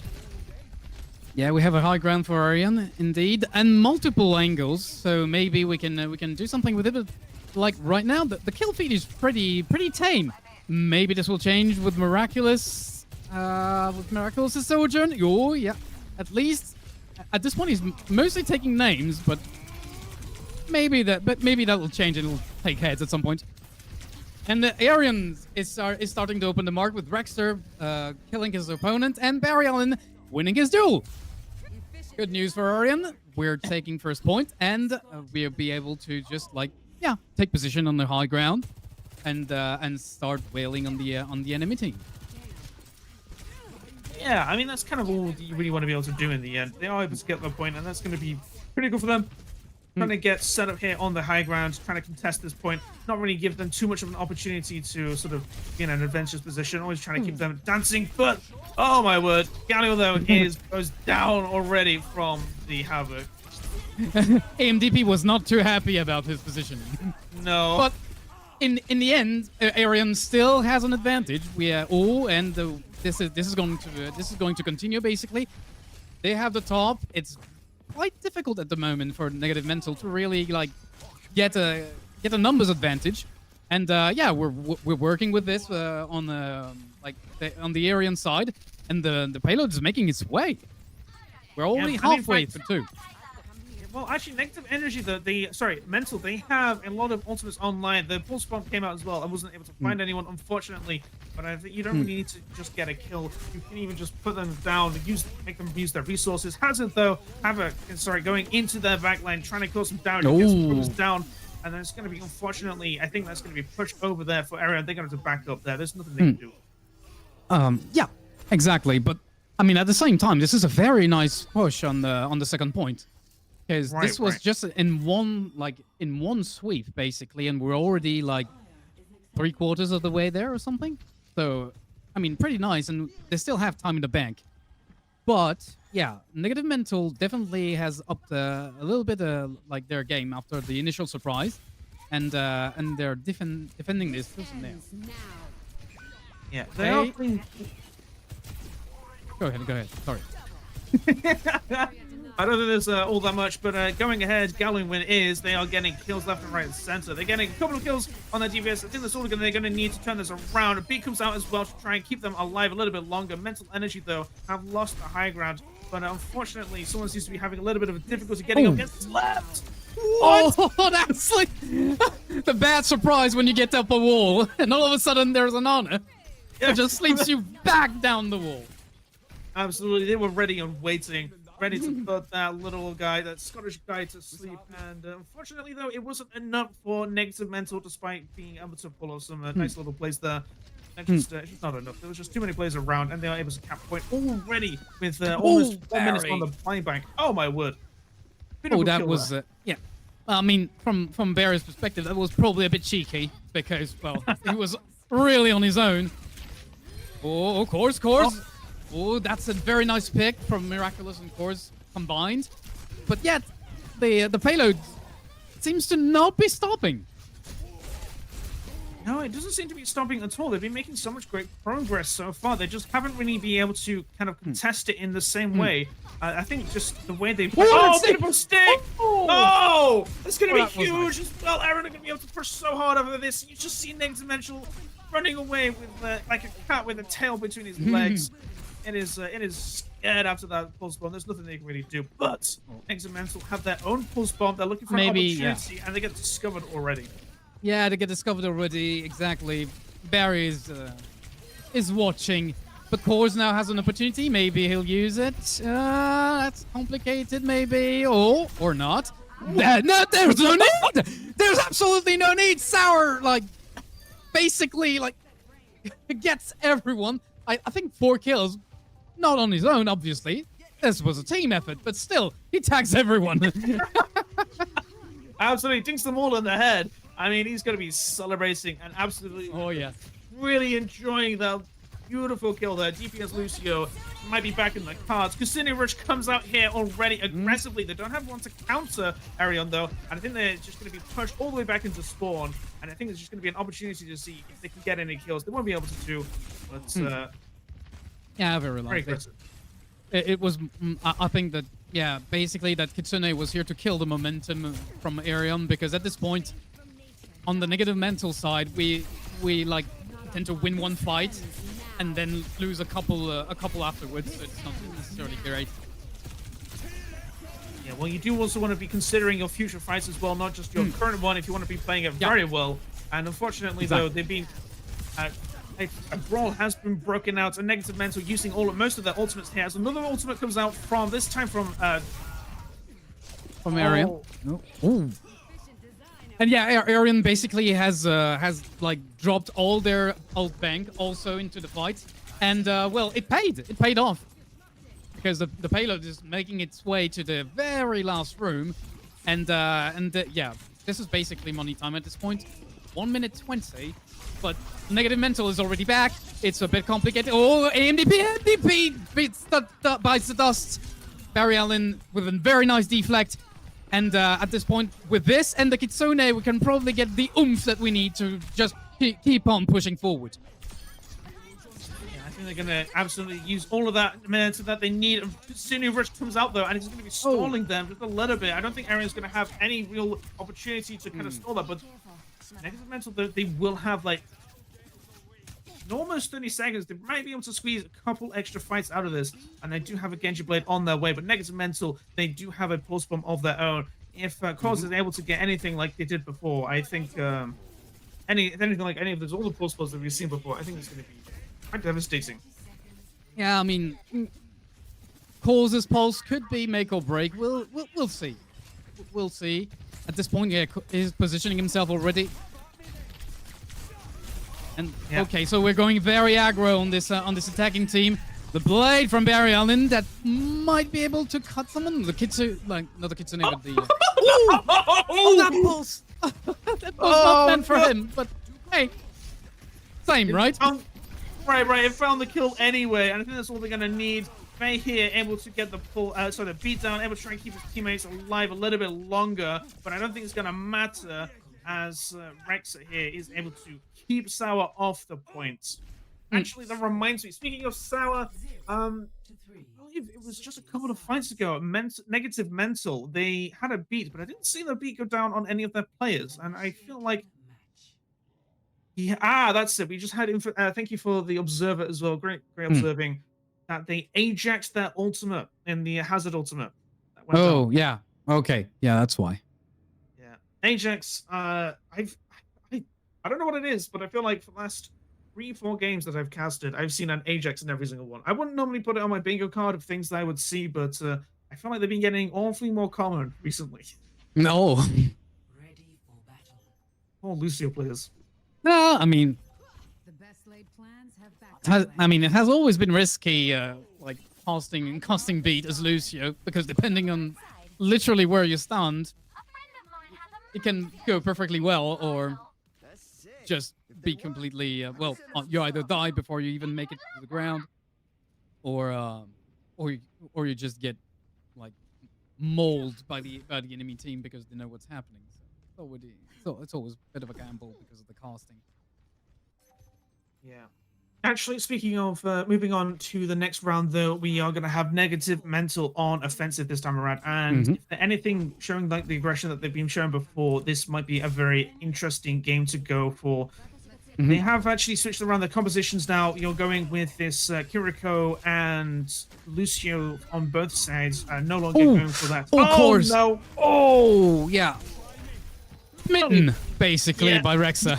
Speaker 2: Yeah, we have a high ground for ERYON, indeed, and multiple angles. So maybe we can do something with it. But like right now, the kill feed is pretty tame. Maybe this will change with Miraculous. With Sojourn. Oh yeah, at least at this point he's mostly taking names, but maybe that will change and it'll take heads at some point. And the ERYON is starting to open the mark with Rexter killing his opponent and Barry Allen winning his duel. Good news for ERYON. We're taking first point, and we'll be able to just take position on the high ground and start wailing on the enemy team.
Speaker 3: Yeah, I mean that's kind of all that you really want to be able to do in the end. They are able to get the point, and that's going to be pretty good for them. Trying to get set up here on the high ground, trying to contest this point, not really give them too much of an opportunity to sort of be in an adventurous position, always trying to keep them dancing, but oh my word, Galio though goes down already from the Havoc.
Speaker 2: AMDP was not too happy about his positioning.
Speaker 3: No.
Speaker 2: But in the end, ERYON still has an advantage. This is going to continue basically. They have the top. It's quite difficult at the moment for Negative Mental to really get a numbers advantage, and we're working with this on the ERYON side, and the payload is making its way. We're already halfway through two.
Speaker 3: well, actually, negative energy, mental, they have a lot of ultimates online. The pulse bomb came out as well. I wasn't able to find anyone, unfortunately. But I think you don't really need to just get a kill. You can even just put them down, make them use their resources. Hazard, though, going into their backline, trying to cause some damage, get some players down. And then it's going to be, unfortunately, I think that's going to be pushed over there for ERYON. They're going to have to back up there. There's nothing they can do.
Speaker 2: Yeah, exactly. But I mean, at the same time, this is a very nice push on the second point, because this was just in one sweep basically, and we're already like 3/4 of the way there or something. So, I mean, pretty nice, and they still have time in the bank. But yeah, Negative Mental definitely has upped a little bit like their game after the initial surprise, and they're defending this from there.
Speaker 3: Yeah, they are.
Speaker 2: Go ahead. Sorry.
Speaker 3: I don't think there's all that much, but going ahead, Galwin is, they are getting kills left and right and center. They're getting a couple of kills on their DPS. I think that's all they're going to need to turn this around. A beat comes out as well to try and keep them alive a little bit longer. Mental Energy, though, have lost the high ground, but unfortunately, someone seems to be having a little bit of a difficulty getting up against left. What?
Speaker 2: Oh, that's like the bad surprise when you get up a wall, and all of a sudden there's an honor that just sleeps you back down the wall.
Speaker 3: Absolutely, they were ready and waiting. Ready to put that little guy, that Scottish guy, to sleep. And unfortunately, though, it wasn't enough for Negative Mental, despite being able to pull off some nice little plays there. It's just not enough. There was just too many players around, and they are able to cap point already with almost 4 minutes on the playing bank. Oh, my word. Beautiful
Speaker 2: that was, yeah. I mean, from Barry's perspective, that was probably a bit cheeky, because, well, he was really on his own. Oh, course. Oh, that's a very nice pick from Miraculous and Course combined. But yet, the payload seems to not be stopping.
Speaker 3: No, it doesn't seem to be stopping at all. They've been making so much great progress so far. They just haven't really been able to kind of contest it in the same way. I think just the way they've... Oh, beautiful stick! Oh! It's going to be huge as well. ERYON are going to be able to push so hard over this. You just see Negative Mental running away with like a cat with a tail between his legs. It is scared after that pulse bomb. There's nothing they can really do. But Negative Mental have their own pulse bomb. They're looking for an opportunity, and they get discovered already.
Speaker 2: Yeah, they get discovered already. Exactly. Barry is watching, but Course now has an opportunity. Maybe he'll use it. That's complicated, maybe, or not. No, there's no need. There's absolutely no need. Sour, like, basically, like, gets everyone. I think 4 kills. Not on his own, obviously. This was a team effort, but still, he tags everyone.
Speaker 3: Absolutely, dinks them all in the head. I mean, he's going to be celebrating and absolutely really enjoying that beautiful kill there. DPS Lucio might be back in the cards. Kusini Rush comes out here already aggressively. They don't have one to counter ERYON, though, and I think they're just going to be pushed all the way back into spawn, and I think it's just going to be an opportunity to see if they can get any kills. They won't be able to do, but...
Speaker 2: Yeah, very aggressive. It was, I think that, yeah, basically that Kitsune was here to kill the momentum from ERYON, because at this point, on the Negative Mental side, we like tend to win one fight and then lose a couple afterwards, so it's not necessarily great.
Speaker 3: Yeah, well, you do also want to be considering your future fights as well, not just your current one, if you want to be playing it very well. And unfortunately, though, they've been... a brawl has been broken out, and Negative Mental using most of their ultimates here. As another ultimate comes out from
Speaker 2: ERYON. Oh. And yeah, ERYON basically has like dropped all their ult bank also into the fight, and well, it paid off, because the payload is making its way to the very last room, and yeah, this is basically money time at this point. 1 minute 20. But Negative Mental is already back. It's a bit complicated. Oh, AMDP bites the dust. Barry Allen with a very nice deflect. And at this point, with this and the Kitsune, we can probably get the oomph that we need to just keep on pushing forward.
Speaker 3: Yeah, I think they're going to absolutely use all of that momentum that they need. Kitsune Rush comes out, though, and it's going to be stalling them just a little bit. I don't think ERYON's going to have any real opportunity to kind of stall that, but... Negative Mental, they will have, like, in almost 30 seconds, they might be able to squeeze a couple extra fights out of this. And they do have a Genji Blade on their way, but Negative Mental, they do have a Pulse Bomb of their own. If Cause is able to get anything like they did before, I think anything like any of those, all the Pulse Bombs that we've seen before, I think it's going to be quite devastating.
Speaker 2: Yeah, I mean, Cause's pulse could be make or break. We'll see. We'll see. At this point, yeah, he's positioning himself already. And okay, so we're going very aggro on this attacking team. The blade from Barry Allen that might be able to cut someone. The Kitsune, like not the Kitsune, but the. Oh, that pulse! That was not meant for him, but hey, same, right?
Speaker 3: Right. It found the kill anyway, and I think that's all they're gonna need. Faye here able to get the the beat down, able to try and keep his teammates alive a little bit longer, but I don't think it's gonna matter as Rexa here is able to keep Sour off the point. Actually, that reminds me. Speaking of Sour, I believe it was just a couple of fights ago. Negative Mental, they had a beat, but I didn't see the beat go down on any of their players, and I feel like. That's it. We just had info. Thank you for the observer as well. Great observing that they Ajaxed their ultimate in the Hazard ultimate. That went down.
Speaker 2: Yeah. Okay. Yeah, that's why.
Speaker 3: Yeah, Ajax. I don't know what it is, but I feel like for the last 3-4 games that I've casted, I've seen an Ajax in every single one. I wouldn't normally put it on my bingo card of things that I would see, but I feel like they've been getting awfully more common recently.
Speaker 2: No.
Speaker 1: Ready for battle.
Speaker 3: All Lucio players.
Speaker 2: No, I mean,
Speaker 4: The best laid plans have
Speaker 2: it has always been risky, like casting beat as Lucio, because depending on literally where you stand, it can go perfectly well or just be completely you either die before you even make it to the ground, or you just get like mauled by the enemy team because they know what's happening. So it's always a bit of a gamble because of the casting.
Speaker 3: Yeah. Actually, speaking of moving on to the next round, though, we are going to have Negative Mental on offensive this time around. And if there's anything showing like the aggression that they've been showing before, this might be a very interesting game to go for. They have actually switched around the compositions now. You're going with this Kiriko and Lucio on both sides. No longer going for that.
Speaker 2: Of course.
Speaker 3: No.
Speaker 2: Oh, yeah. Smitten, basically, by Rexa.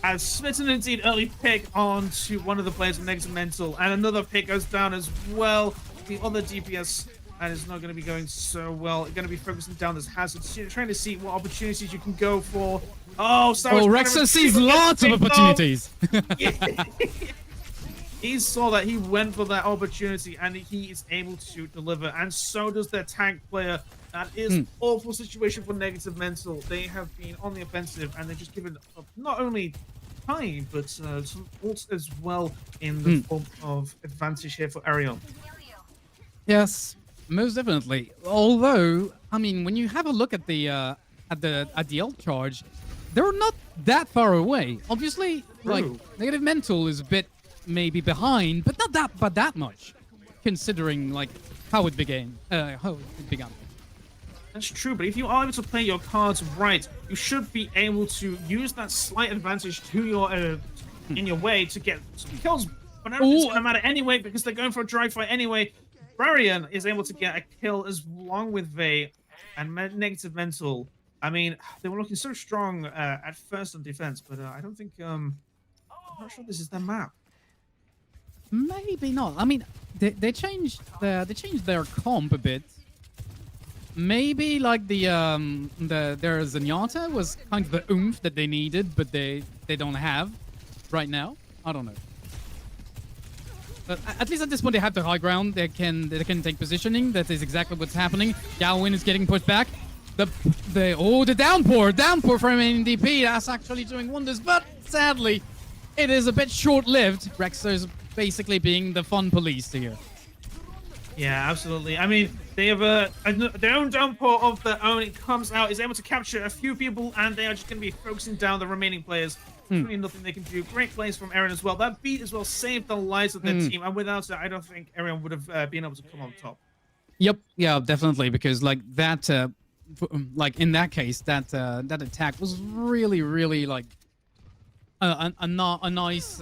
Speaker 3: As smitten indeed, early pick onto one of the players of Negative Mental, and another pick goes down as well. The other DPS and is not going to be going so well. Going to be focusing down this Hazard, trying to see what opportunities you can go for. Oh,
Speaker 2: Rexa sees lots of opportunities.
Speaker 3: He saw that, he went for that opportunity, and he is able to deliver, and so does their tank player. That is an awful situation for Negative Mental. They have been on the offensive, and they've just given not only time, but some ults as well in the form of advantage here for ERYON.
Speaker 2: Yes, most definitely. Although, I mean, when you have a look at the ult charge, they're not that far away. Obviously, like Negative Mental is a bit maybe behind, but not that much, considering like how it began.
Speaker 3: That's true, but if you are able to play your cards right, you should be able to use that slight advantage to your in your way to get some kills. But it's going to matter anyway because they're going for a drive fight anyway. Brarian is able to get a kill as long with Vey and Negative Mental. I mean, they were looking so strong at first on defense, but I don't think I'm not sure this is their map.
Speaker 2: Maybe not. I mean, they changed their comp a bit. Maybe like their Zenyatta was kind of the oomph that they needed, but they don't have right now. I don't know. But at least at this point they have the high ground. They can take positioning. That is exactly what's happening. Gawain is getting pushed back. The downpour from NDP. That's actually doing wonders, but sadly, it is a bit short-lived. Rexer's basically being the fun police here.
Speaker 3: Yeah, absolutely. I mean, they have their own downpour of their own. It comes out, is able to capture a few people, and they are just going to be focusing down the remaining players. Really nothing they can do. Great plays from ERYON as well. That beat as well saved the lives of their team, and without it, I don't think ERYON would have been able to come on top.
Speaker 2: Yep. Yeah, definitely, because like that, like in that case, that attack was really, really like a nice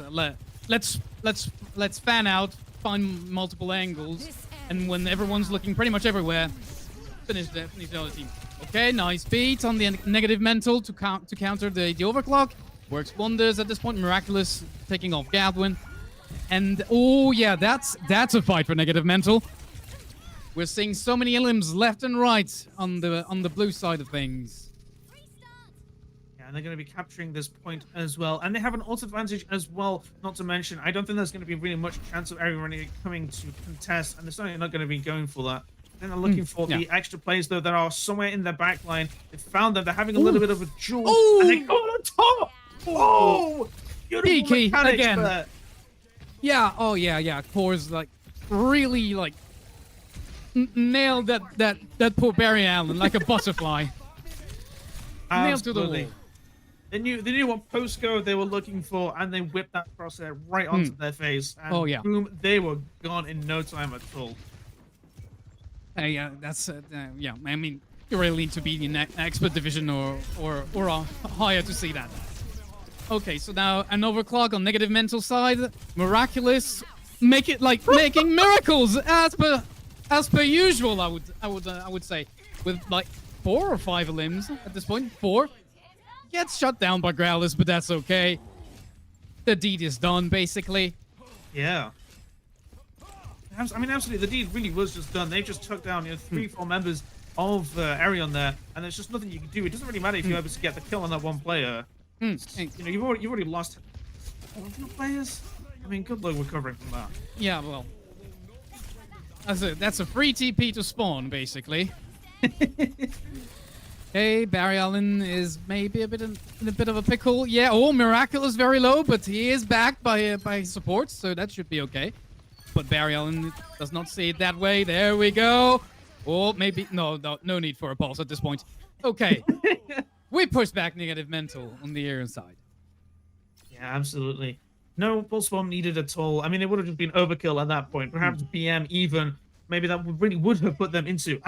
Speaker 2: let's fan out, find multiple angles, and when everyone's looking pretty much everywhere, finish the other team. Okay, nice beat on the negative mental to counter the overclock. Works wonders at this point. Miraculous taking off Gadwin. And oh yeah, that's a fight for negative mental. We're seeing so many limbs left and right on the blue side of things.
Speaker 3: Yeah, and they're going to be capturing this point as well. And they have an ult advantage as well, not to mention, I don't think there's going to be really much chance of everyone coming to contest, and they're certainly not going to be going for that. Then they're looking for the extra players, though, that are somewhere in their back line. They found them. They're having a little bit of a duel. And they go on top! Oh! Beautiful
Speaker 2: Peaky
Speaker 3: mechanics
Speaker 2: again.
Speaker 3: there.
Speaker 2: Yeah, oh yeah. Core's like really like nailed that poor Barry Allen like a butterfly. Nailed to the wall.
Speaker 3: They knew what postcode they were looking for, and they whipped that crosshair right onto their face. And boom, they were gone in no time at all.
Speaker 2: Yeah, that's yeah. I mean, you really need to be in expert division or higher to see that. Okay, so now an overclock on negative mental side. Miraculous, making miracles as per usual. I would say with like 4 or 5 limbs at this point. 4 gets shut down by Growlers, but that's okay. The deed is done basically.
Speaker 3: Yeah. I mean, absolutely, the deed really was just done. They just took down 3-4 members of ERYON there, and there's just nothing you can do. It doesn't really matter if you're able to get the kill on that one player. You know, you've already lost 4 players. I mean, good luck recovering from that.
Speaker 2: Yeah, well, that's a free TP to spawn, basically. Okay, Barry Allen is maybe in a bit of a pickle. Yeah, oh, Miraculous very low, but he is backed by support, so that should be okay. But Barry Allen does not see it that way. There we go. Or maybe no need for a pulse at this point. Okay, we push back negative mental on the ERYON side.
Speaker 3: Yeah, absolutely. No pulse bomb needed at all. I mean, it would have just been overkill at that point. Perhaps BM even. Maybe that really would have put them into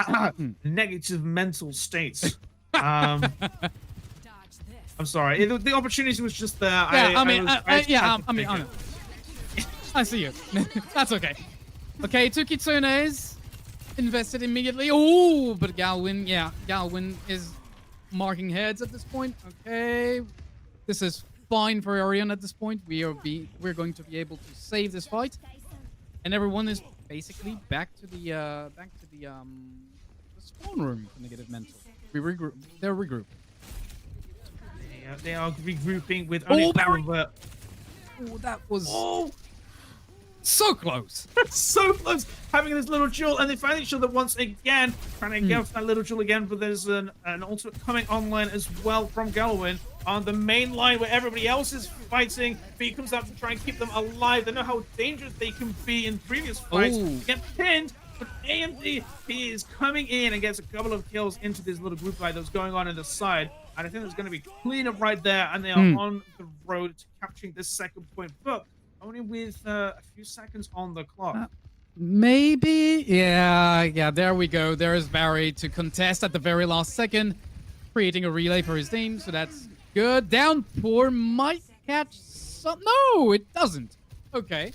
Speaker 3: negative mental states. I'm sorry. The opportunity was just there.
Speaker 2: Yeah, I see you. That's okay. Okay, two Kitsunes invested immediately. Oh, but Galwin is marking heads at this point. Okay, this is fine for ERYON at this point. We're going to be able to save this fight, and everyone is basically back to the spawn room for negative mental. We regroup. They're regrouped.
Speaker 3: Yeah, they are regrouping with only
Speaker 2: Barry. That was so close.
Speaker 3: So close. Having this little duel, and they find each other once again. Trying to go for that little duel again, but there's an ultimate coming online as well from Galwin on the main line where everybody else is fighting. But he comes out to try and keep them alive. They know how dangerous they can be in previous fights. Get pinned, but AMD, he is coming in and gets a couple of kills into this little group fight that was going on the side. And I think there's going to be clean up right there, and they are on the road to capturing this second point. But only with a few seconds on the clock.
Speaker 2: Maybe? Yeah, there we go. There is Barry to contest at the very last second, creating a relay for his team, so that's good. Downpour might catch some... No, it doesn't. Okay.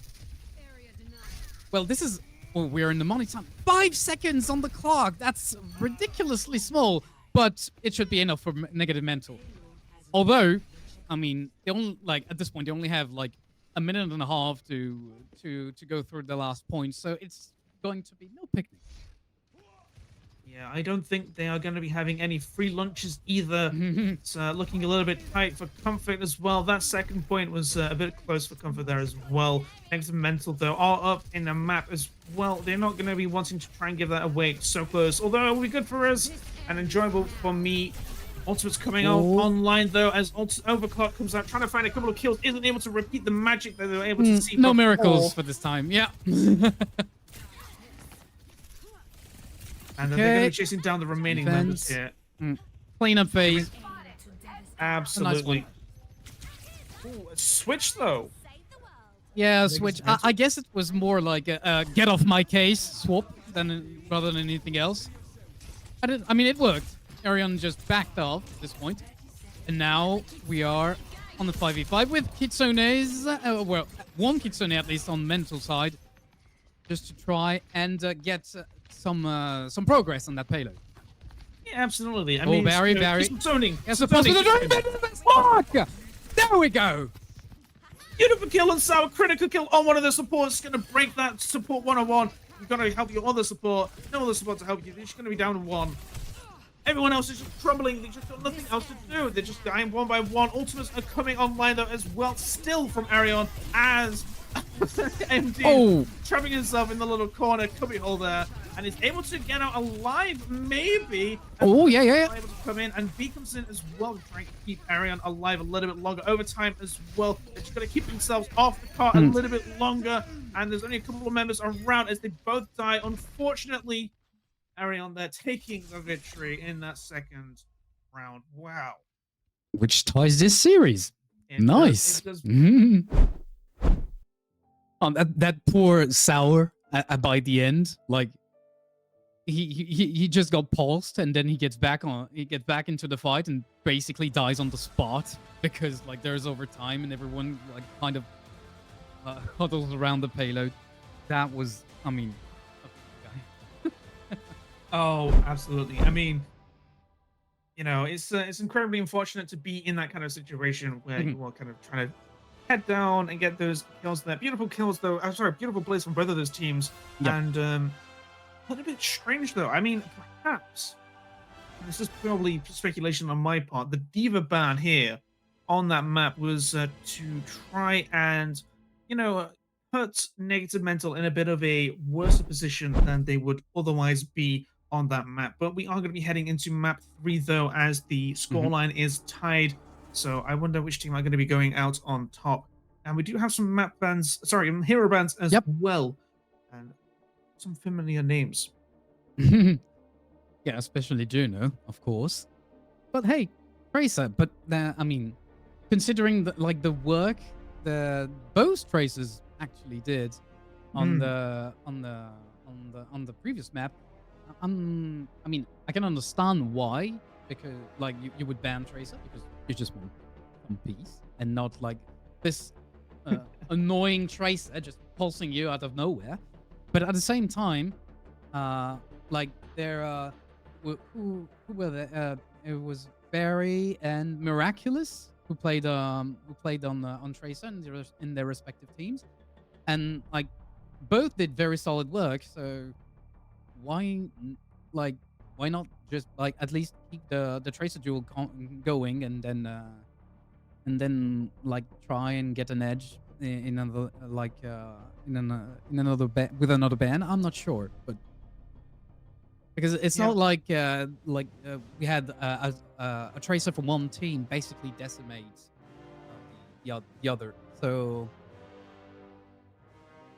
Speaker 2: Well, this is... Well, we're in the money time. 5 seconds on the clock. That's ridiculously small, but it should be enough for negative mental. Although, I mean, they only, at this point, they only have, a minute and a half to go through the last point, so it's going to be no picnic.
Speaker 3: Yeah, I don't think they are going to be having any free lunches either. It's looking a little bit tight for Comfort as well. That second point was a bit close for Comfort there as well. Negative mental, though, are up in the map as well. They're not going to be wanting to try and give that away so close, although it will be good for us and enjoyable for me. Ultimate's coming online, though, as Overclock comes out, trying to find a couple of kills, isn't able to repeat the magic that they were able to see
Speaker 2: No
Speaker 3: before.
Speaker 2: miracles for this time, yeah.
Speaker 3: And they're going to be chasing down the remaining members here.
Speaker 2: Clean up phase.
Speaker 3: Absolutely. Nice. Ooh, a switch, though.
Speaker 2: Yeah, switch. I guess it was more like a get off my case swap rather than anything else. I mean, it worked. ERYON just backed off at this point, and now we are on the 5v5 with Kitsune's, well, one Kitsune at least on mental side, just to try and get some progress on that payload.
Speaker 3: Yeah, absolutely. I
Speaker 2: Oh,
Speaker 3: mean,
Speaker 2: Barry,
Speaker 3: you know,
Speaker 2: Barry.
Speaker 3: keep zoning.
Speaker 2: Yes,
Speaker 3: keep
Speaker 2: supposed to
Speaker 3: zoning.
Speaker 2: Fuck! There we go.
Speaker 3: Beautiful kill on Sour. Critical kill on one of the supports. Going to break that support 1-on-1. You've got to help your other support. No other support to help you. They're just going to be down to 1. Everyone else is just crumbling. They just got nothing else to do. They're just dying 1 by 1. Ultimates are coming online though as well. Still from ERYON as MD trapping himself in the little corner cubby hole there, and is able to get out alive. Maybe.
Speaker 2: Oh yeah.
Speaker 3: Able to come in, and B comes in as well, trying to keep ERYON alive a little bit longer over time as well. They're just going to keep themselves off the cart a little bit longer, and there's only a couple of members around as they both die. Unfortunately, ERYON, they're taking the victory in that second round. Wow.
Speaker 2: Which ties this series. Nice.
Speaker 3: Does.
Speaker 2: That poor Sour by the end, like he just got pulsed, and then he gets back into the fight and basically dies on the spot because like there's overtime and everyone like kind of huddles around the payload. That was, I mean,
Speaker 3: Oh, absolutely. I mean, you know, it's incredibly unfortunate to be in that kind of situation where you are kind of trying to head down and get those kills there. Beautiful kills, though. I'm sorry, beautiful plays from both of those teams.
Speaker 2: Yep.
Speaker 3: And a little bit strange, though. I mean, perhaps, this is probably speculation on my part, the Diva ban here on that map was to try and, you know, put Negative Mental in a bit of a worse position than they would otherwise be on that map. But we are going to be heading into map 3, though, as the scoreline is tied. So I wonder which team are going to be going out on top. And we do have some map bans, sorry, hero bans as well. And some familiar names.
Speaker 2: yeah, especially Juno, of course. But hey, Tracer. But I mean, considering the work the both Tracers actually did on the previous map, I mean, I can understand why, because like you would ban Tracer because you just want some peace and not like this annoying Tracer just pulsing you out of nowhere. But at the same time, like there, who were there? It was Barry and Miraculous who played on Tracer in their respective teams, and like both did very solid work. So why not just like at least keep the Tracer duel going, and then like try and get an edge in another with another ban. I'm not sure, but because it's not like we had a Tracer from one team basically decimate the other. So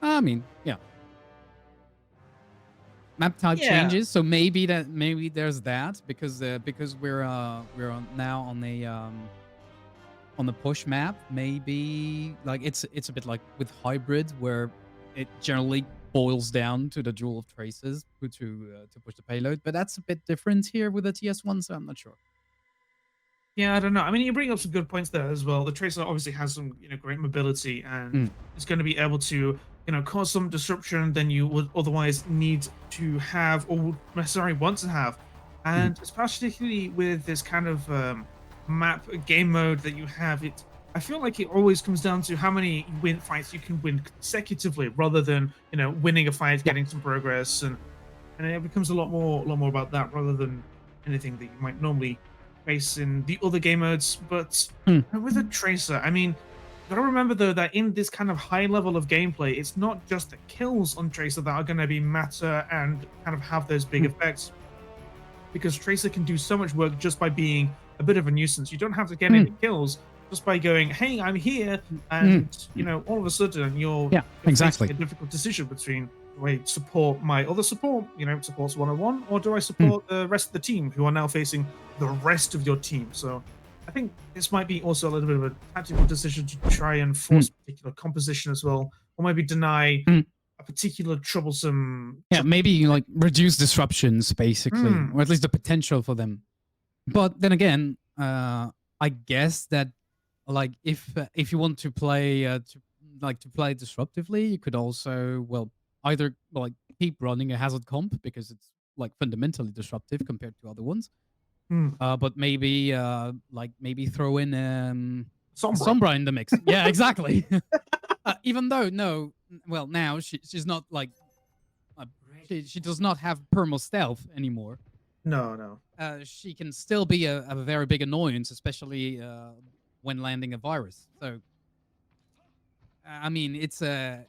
Speaker 2: I mean, yeah. Map type changes, so maybe there's that because we're now on the push map. Maybe like it's a bit like with hybrid where it generally boils down to the duel of traces to push the payload, but that's a bit different here with the TS1, so I'm not sure.
Speaker 3: Yeah, I don't know. I mean, you bring up some good points there as well. The Tracer obviously has some, great mobility, and it's going to be able to, cause some disruption than you would otherwise need to have, or would necessarily want to have. And especially with this kind of map game mode that you have, I feel like it always comes down to how many fights you can win consecutively, rather than winning a fight, getting some progress, and it becomes a lot more about that rather than anything that you might normally face in the other game modes. But with a Tracer, I mean, you gotta remember though that in this kind of high level of gameplay, it's not just the kills on Tracer that are going to be matter and kind of have those big effects, because Tracer can do so much work just by being a bit of a nuisance. You don't have to get any kills just by going, hey, I'm here, and all of a sudden you're facing a difficult decision between, do I support my other support, supports 101, or do I support the rest of the team who are now facing the rest of your team? So I think this might be also a little bit of a tactical decision to try and force a particular composition as well, or maybe deny a particular troublesome...
Speaker 2: maybe like reduce disruptions, basically, or at least the potential for them. But then again, I guess that like if you want to play to play disruptively, you could also either like keep running a hazard comp because it's like fundamentally disruptive compared to other ones.
Speaker 3: Hmm.
Speaker 2: But maybe maybe throw in
Speaker 3: Sombra.
Speaker 2: Sombra in the mix. Yeah, exactly. Even though now she's not like she does not have perma stealth anymore.
Speaker 3: No, no.
Speaker 2: She can still be a very big annoyance, especially when landing a virus. So, I mean, it's a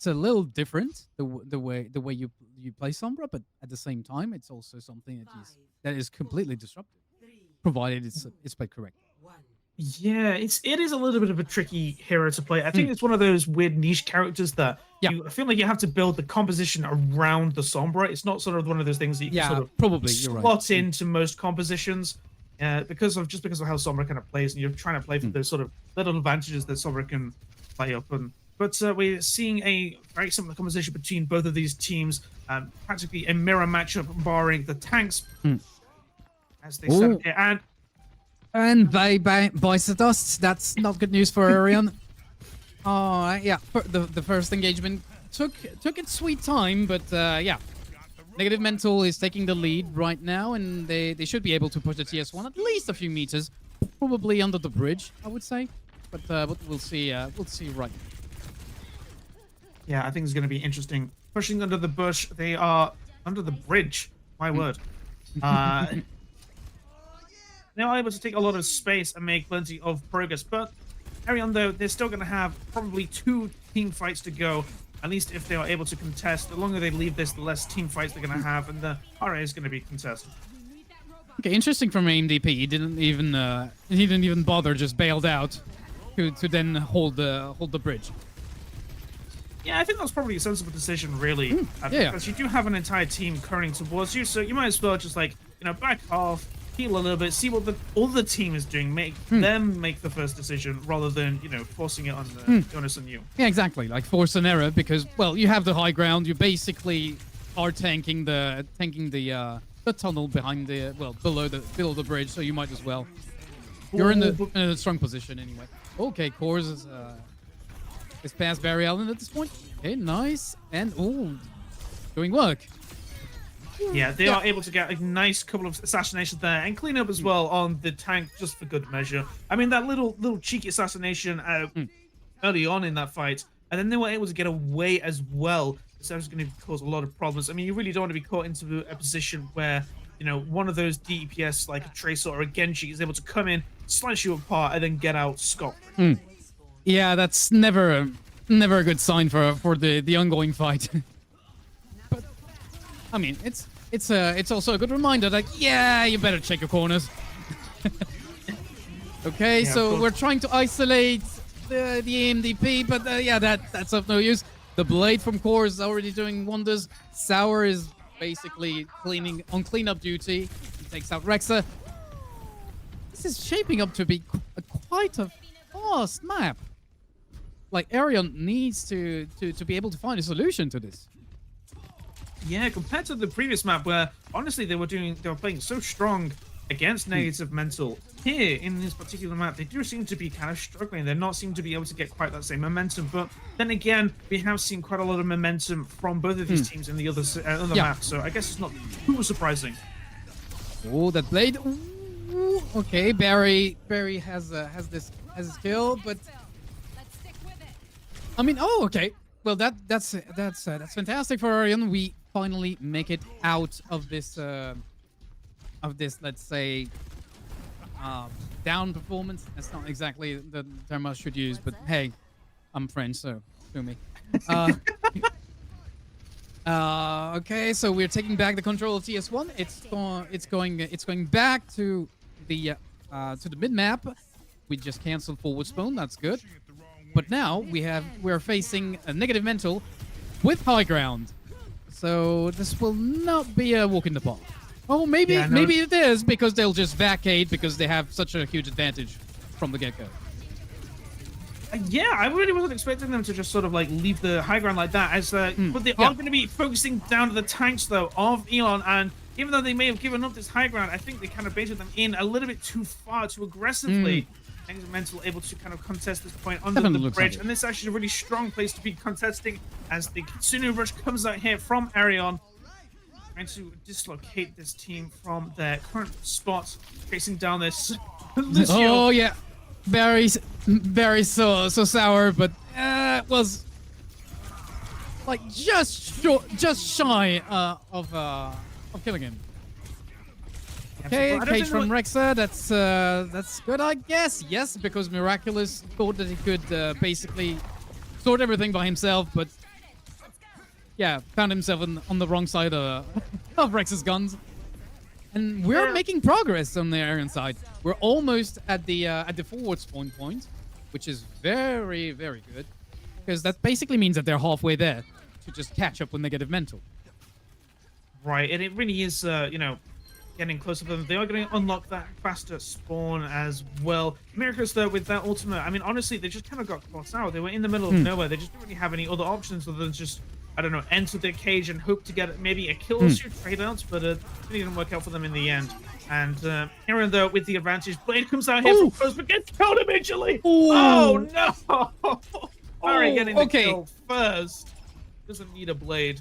Speaker 2: little different the way you play Sombra, but at the same time, it's also something that is completely disruptive, provided it's played correctly.
Speaker 3: Yeah, it is a little bit of a tricky hero to play. I think it's one of those weird niche characters that I feel like you have to build the composition around the Sombra. It's not sort of one of those things that you can sort of
Speaker 2: probably you're right.
Speaker 3: slot into most compositions. Because of how Sombra kind of plays, and you're trying to play for those sort of little advantages that Sombra can play up. But we're seeing a very similar composition between both of these teams, practically a mirror matchup, barring the tanks as they stand here.
Speaker 2: And they bites the dust. That's not good news for ERYON. Oh, yeah. The first engagement took its sweet time, but yeah. Negative Mental is taking the lead right now, and they should be able to push the TS1 at least a few meters, probably under the bridge, I would say. But we'll see. We'll see right now.
Speaker 3: Yeah, I think it's going to be interesting. Pushing under the bush, they are under the bridge. My word. They are able to take a lot of space and make plenty of progress. But ERYON, though, they're still going to have probably 2 team fights to go. At least if they are able to contest. The longer they leave this, the less team fights they're going to have. And the RA is going to be contested.
Speaker 2: Okay, interesting from AMDP. He didn't even bother, just bailed out to then hold the bridge.
Speaker 3: Yeah, I think that's probably a sensible decision, really. Because you do have an entire team currently towards you. So you might as well just, like, back off. Heal a little bit, see what the other team is doing, make them make the first decision rather than forcing it on the onus on you.
Speaker 2: Yeah, exactly. Like force an error because you have the high ground. You basically are tanking the tunnel behind below the bridge. So you might as well. You're in a strong position anyway. Okay, Kors is past Barry Allen at this point. Okay, nice and doing work.
Speaker 3: Yeah, they are able to get a nice couple of assassinations there and clean up as well on the tank just for good measure. I mean, that little cheeky assassination early on in that fight, and then they were able to get away as well. So that was going to cause a lot of problems. I mean, you really don't want to be caught into a position where, one of those DPS like a Tracer or a Genji is able to come in, slice you apart, and then get out scot-free.
Speaker 2: Yeah, that's never a good sign for the ongoing fight. But I mean, it's also a good reminder that you better check your corners. Okay, so we're trying to isolate the AMDP, but that's of no use. The blade from Core is already doing wonders. Sour is basically on cleanup duty. He takes out Rexa. This is shaping up to be quite a fast map. Like ERYON needs to be able to find a solution to this.
Speaker 3: Yeah, compared to the previous map where honestly they were playing so strong against Negative Mental. Here in this particular map, they do seem to be kind of struggling. They're not seem to be able to get quite that same momentum. But then again, we have seen quite a lot of momentum from both of these teams in the other map. So I guess it's not too surprising.
Speaker 2: Oh, that blade. Ooh, okay, Barry has his kill, but I mean, okay. Well, that's fantastic for ERYON. We finally make it out of this let's say down performance. That's not exactly the term I should use, but hey, I'm French, so sue me. Okay, so we're taking back the control of TS1. It's going back to the mid map. We just canceled forward spawn. That's good. But now we're facing a Negative Mental with high ground. So this will not be a walk in the park. Oh, maybe it is because they'll just vacate because they have such a huge advantage from the get-go.
Speaker 3: Yeah, I really wasn't expecting them to just sort of like leave the high ground like that. But they are going to be focusing down to the tanks though of ERYON, and even though they may have given up this high ground, I think they kind of baited them in a little bit too far, too aggressively. Negative Mental able to kind of contest this point under
Speaker 2: Definitely
Speaker 3: the
Speaker 2: looks
Speaker 3: bridge.
Speaker 2: like it.
Speaker 3: And this is actually a really strong place to be contesting as the Kitsune Rush comes out here from ERYON. Trying to dislocate this team from their current spot, chasing down this Lucio.
Speaker 2: Oh yeah, very so sour, but it was like just shy of killing him. Okay,
Speaker 3: I don't
Speaker 2: cage
Speaker 3: think
Speaker 2: from Rexa. That's good, I guess. Yes, because Miraculous thought that he could basically sort everything by himself, but yeah, found himself on the wrong side of Rex's guns. And we're making progress on the ERYON side. We're almost at the forward spawn point, which is very, very good, because that basically means that they're halfway there to just catch up with Negative Mental.
Speaker 3: Right, and it really is, you know, getting closer to them. They are going to unlock that faster spawn as well. Miracles, though, with that ultimate, I mean, honestly, they just kind of got caught out. They were in the middle of nowhere. They just didn't really have any other options other than just, I don't know, enter the cage and hope to get maybe a kill or two trade outs, but it didn't work out for them in the end. And ERYON, though, with the advantage, Blade comes out here from close, but gets killed immediately. Oh, no! Barry getting the kill first. Doesn't need a Blade.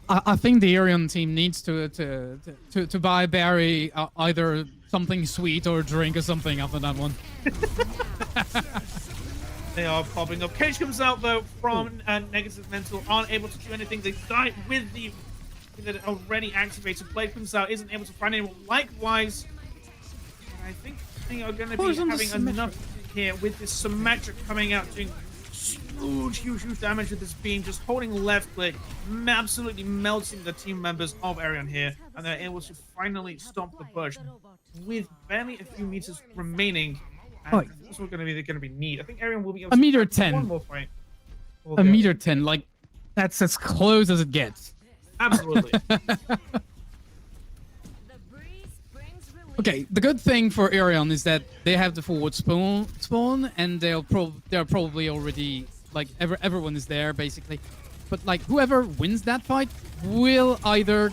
Speaker 2: I think the ERYON team needs to buy Barry either something sweet or a drink or something after that one.
Speaker 3: They are popping up. Cage comes out though from Negative Mental, aren't able to do anything. They die with the that already activated. Blade comes out, isn't able to find anyone. Likewise, I think they are going to be having enough here with this Symmetric coming out, doing huge damage with this beam, just holding left click, absolutely melting the team members of ERYON here, and they're able to finally stop the push with barely a few meters remaining. And this is going to be neat. I think ERYON will be able to
Speaker 2: meter
Speaker 3: have
Speaker 2: 10.
Speaker 3: one more fight.
Speaker 2: A meter 10, like that's as close as it gets.
Speaker 3: Absolutely.
Speaker 2: Okay, the good thing for ERYON is that they have the forward spawn, and they're probably already like everyone is there basically. But like whoever wins that fight will either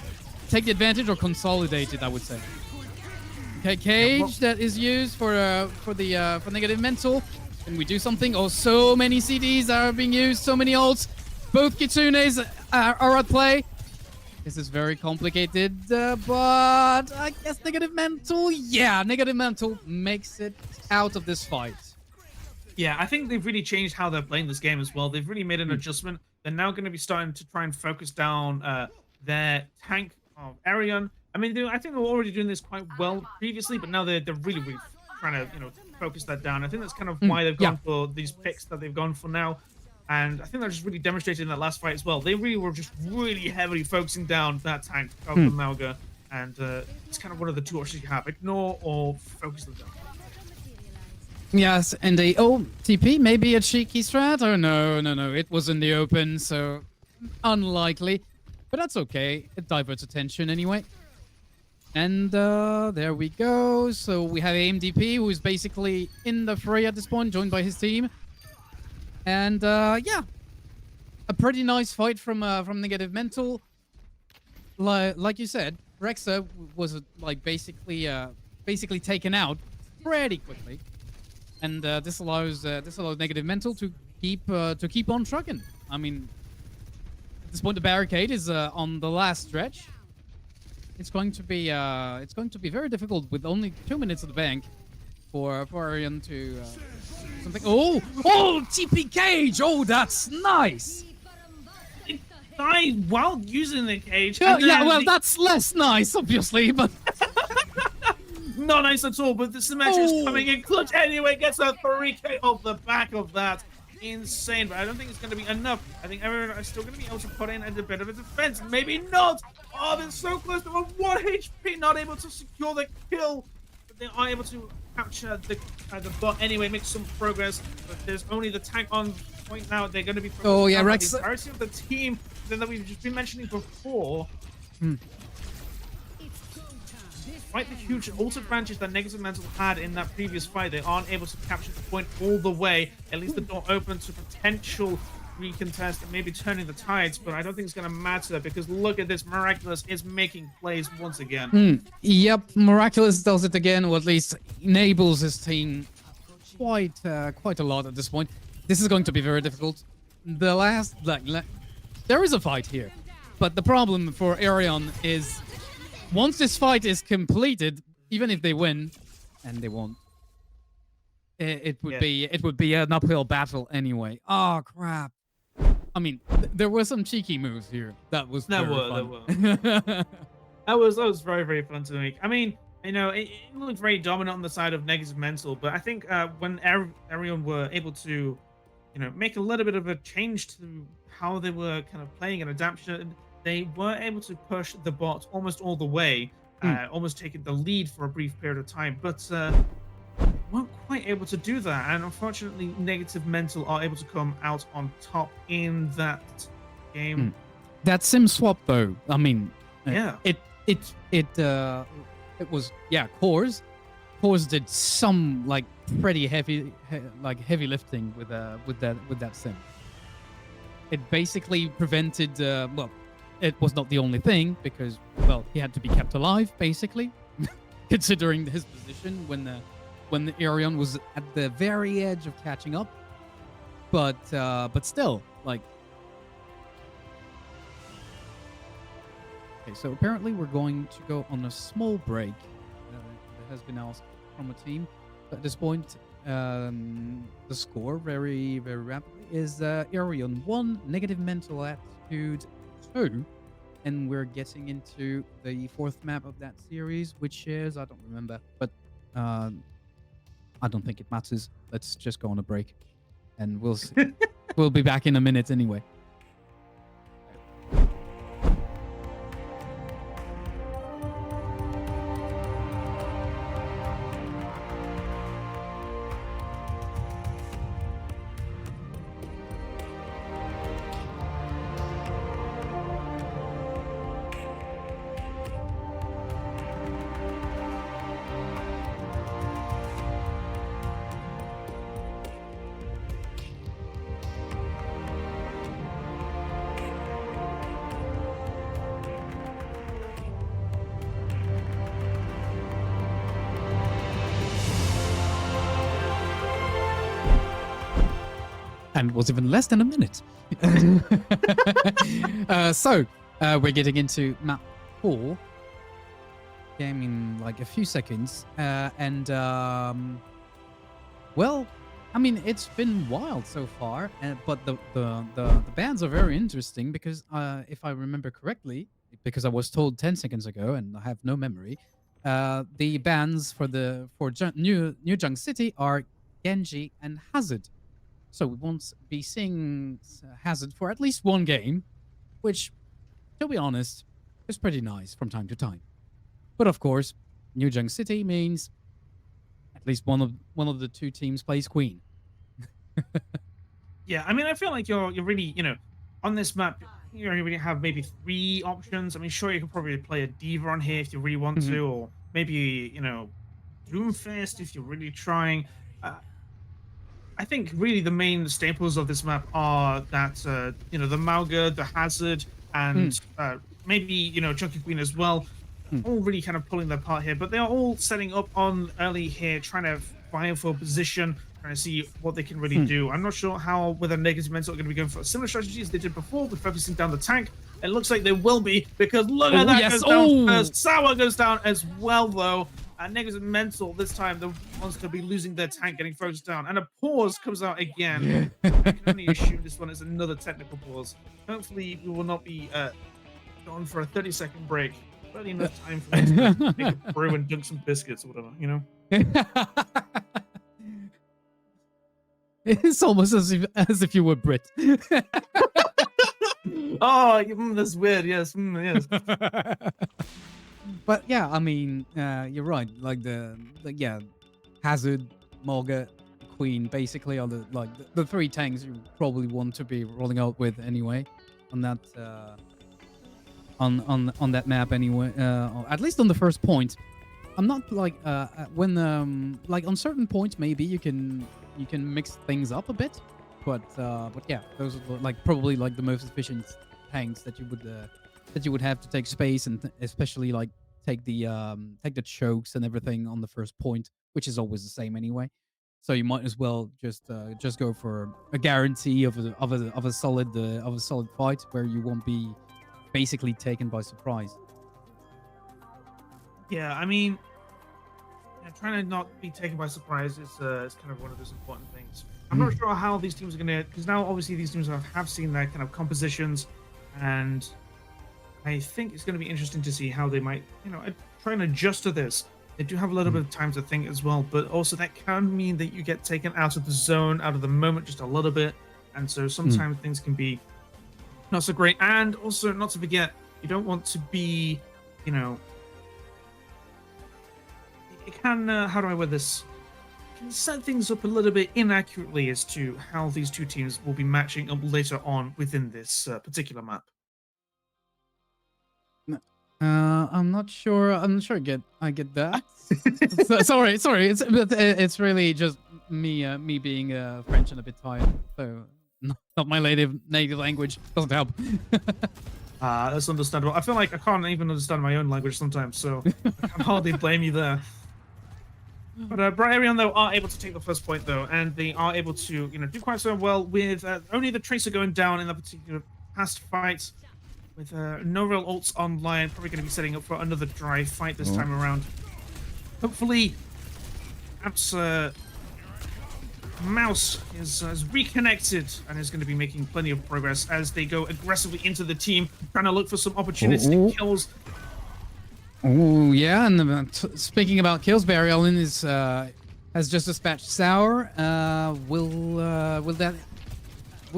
Speaker 2: take the advantage or consolidate it, I would say. Okay, cage that is used for Negative Mental. Can we do something? Oh, so many CDs are being used, so many ults. Both Kitsunes are at play. This is very complicated, but I guess Negative Mental, Negative Mental makes it out of this fight.
Speaker 3: Yeah, I think they've really changed how they're playing this game as well. They've really made an adjustment. They're now going to be starting to try and focus down their tank of ERYON. I mean, I think they were already doing this quite well previously, but now they're really trying to focus that down. I think that's kind of why they've gone for these picks that they've gone for now. And I think they're just really demonstrated in that last fight as well. They really were just really heavily focusing down that tank of the Malga. And it's kind of one of the two options you have. Ignore or focus them down.
Speaker 2: Yes, and a TP, maybe a cheeky strat? Oh, no. It was in the open, so unlikely. But that's okay. It diverts attention anyway. And there we go. So we have AMDP, who is basically in the fray at this point, joined by his team. And yeah, a pretty nice fight from Negative Mental. Like you said, Rexa was like basically taken out pretty quickly, and this allows Negative Mental to keep on trucking. I mean, at this point the barricade is on the last stretch. It's going to be very difficult with only 2 minutes at the bank for ERYON to something. Oh, TP cage. Oh, that's nice.
Speaker 3: It died while using the cage.
Speaker 2: Yeah, well, that's less nice, obviously, but
Speaker 3: not nice at all. But the Symmetric is coming in clutch anyway. Gets a 3K off the back of that. Insane, but I don't think it's going to be enough. I think ERYON is still going to be able to put in a bit of a defense. Maybe not. Oh, they're so close to a 1 HP, not able to secure the kill. But they are able to capture the bot anyway, make some progress. But there's only the tank on point now. They're going to be
Speaker 2: Rex.
Speaker 3: The entirety of the team that we've just been mentioning before. Despite the huge ult advantage that Negative Mental had in that previous fight, they aren't able to capture the point all the way. At least the door open to potential recontest and maybe turning the tides, but I don't think it's going to matter because look at this. Miraculous is making plays once again.
Speaker 2: Yep, Miraculous does it again, or at least enables his team quite a lot at this point. This is going to be very difficult. The last there is a fight here, but the problem for ERYON is once this fight is completed, even if they win, and they won't, it would be an uphill battle anyway. Oh crap! I mean, there were some cheeky moves here. That was
Speaker 3: There
Speaker 2: very
Speaker 3: were.
Speaker 2: fun.
Speaker 3: That was very, very fun to make. I mean, it looked very dominant on the side of negative mental, but I think when everyone were able to, make a little bit of a change to how they were kind of playing an adaptation, they were able to push the bot almost all the way, almost taking the lead for a brief period of time, but weren't quite able to do that. And unfortunately, negative mental are able to come out on top in that game.
Speaker 2: That sim swap though, I mean,
Speaker 3: Yeah.
Speaker 2: it was Cores did some like pretty heavy lifting with that sim. It basically prevented well, it was not the only thing because he had to be kept alive basically, considering his position when the ERYON was at the very edge of catching up, but still like. Okay, so apparently we're going to go on a small break that has been asked from a team. At this point, the score very, very rapidly is ERYON 1, Negative Mental Attitude 2. And we're getting into the fourth map of that series, which is, I don't remember, but I don't think it matters. Let's just go on a break and we'll see. We'll be back in a minute anyway. And was even less than a minute. So we're getting into map 4. Game in like a few seconds. Well, I mean, it's been wild so far, but the bans are very interesting because if I remember correctly, because I was told 10 seconds ago and I have no memory, the bans for New Junk City are Genji and Hazard. So we won't be seeing Hazard for at least one game, which, to be honest, is pretty nice from time to time. But of course, New Junk City means at least one of the two teams plays Queen.
Speaker 3: Yeah, I mean, I feel like you're really, on this map, you only really have maybe 3 options. I mean, sure, you could probably play a Diva on here if you really want to, or maybe, Doomfist if you're really trying. I think really the main staples of this map are that, the Mauga, the Hazard, and maybe, Chunky Queen as well. All really kind of pulling their part here, but they're all setting up on early here, trying to vie for position, trying to see what they can really do. I'm not sure how, with a negative mental, are going to be going for a similar strategy as they did before, with focusing down the tank. It looks like they will be, because look at that, goes down first. Sour goes down as well, though. Negative mental this time, the ones to be losing their tank, getting focused down, and a pause comes out again. I can only assume this one is another technical pause. Hopefully, we will not be gone for a 30-second break. Barely enough time for me to make a brew and dunk some biscuits or whatever,
Speaker 2: It's almost as if you were Brit.
Speaker 3: Oh, that's weird. Yes, yes.
Speaker 2: But yeah, I mean, you're right. Like Hazard, Morga, Queen, basically are the 3 tanks you probably want to be rolling out with anyway, on that on that map anyway. At least on the first point. I'm not like when like on certain points maybe you can mix things up a bit, but yeah, those are like probably like the most efficient tanks that you would have to take space and especially like take the chokes and everything on the first point, which is always the same anyway. So you might as well just go for a guarantee of a solid fight where you won't be basically taken by surprise.
Speaker 3: Yeah, I mean, yeah, trying to not be taken by surprise is kind of one of those important things. I'm not sure how these teams are going to, because now obviously these teams have seen their kind of compositions, and I think it's going to be interesting to see how they might, try and adjust to this. They do have a little bit of time to think as well, but also that can mean that you get taken out of the zone, out of the moment just a little bit, and so sometimes things can be not so great. And also, not to forget, you don't want to be, it can, how do I word this? It can set things up a little bit inaccurately as to how these two teams will be matching up later on within this particular map.
Speaker 2: I'm not sure. I'm not sure I get that. sorry. It's really just me being French and a bit tired. So not my native language doesn't help.
Speaker 3: That's understandable. I feel like I can't even understand my own language sometimes, so I can hardly blame you there. But ERYON, though, are able to take the first point, though, and they are able to, do quite so well with only the Tracer going down in that particular past fight, with no real ults online. Probably going to be setting up for another dry fight this time around. Hopefully, perhaps Mouse is reconnected and is going to be making plenty of progress as they go aggressively into the team, trying to look for some opportunistic kills.
Speaker 2: Oh yeah, and speaking about kills, ERYON is has just dispatched Sour. Will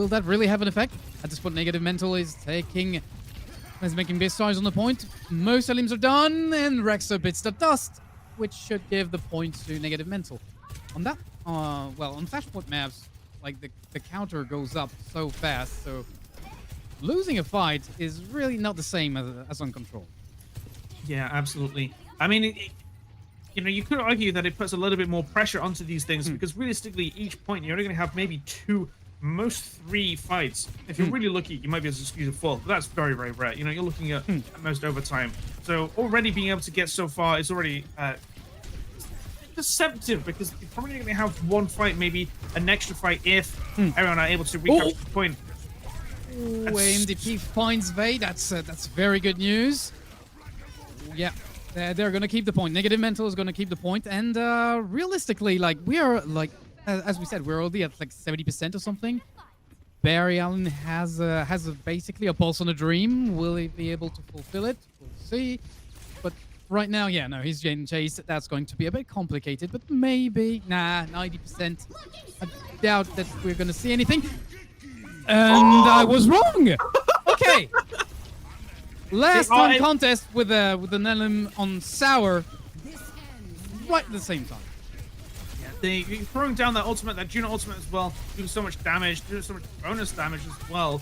Speaker 2: that really have an effect? At this point, Negative Mental is making big strides on the point. Most elims are done, and Rexo bits the dust, which should give the point to Negative Mental. On that, on Flashpoint maps, like the counter goes up so fast, so losing a fight is really not the same as on Control.
Speaker 3: Yeah, absolutely. I mean, you could argue that it puts a little bit more pressure onto these things because realistically, each point you're only going to have maybe 2, most 3 fights. If you're really lucky, you might be able to squeeze a 4, but that's very, very rare. You're looking at most overtime. So already being able to get so far is already deceptive because you're probably going to have 1 fight, maybe an extra fight if everyone are able to recapture the point.
Speaker 2: MDP finds Vey. That's very good news. Yeah, they're gonna keep the point. Negative Mental is gonna keep the point, and realistically, like we are like as we said, we're already at like 70% or something. ERYON has basically a pulse on a dream. Will he be able to fulfill it? We'll see. But right now, yeah, no, he's getting chased. That's going to be a bit complicated, but maybe 90%. I doubt that we're gonna see anything. And I was wrong. Okay. Last time contest with an element on Sour, right at the same time.
Speaker 3: Yeah, they throwing down that ultimate, that Juno ultimate as well, doing so much damage, doing so much bonus damage as well.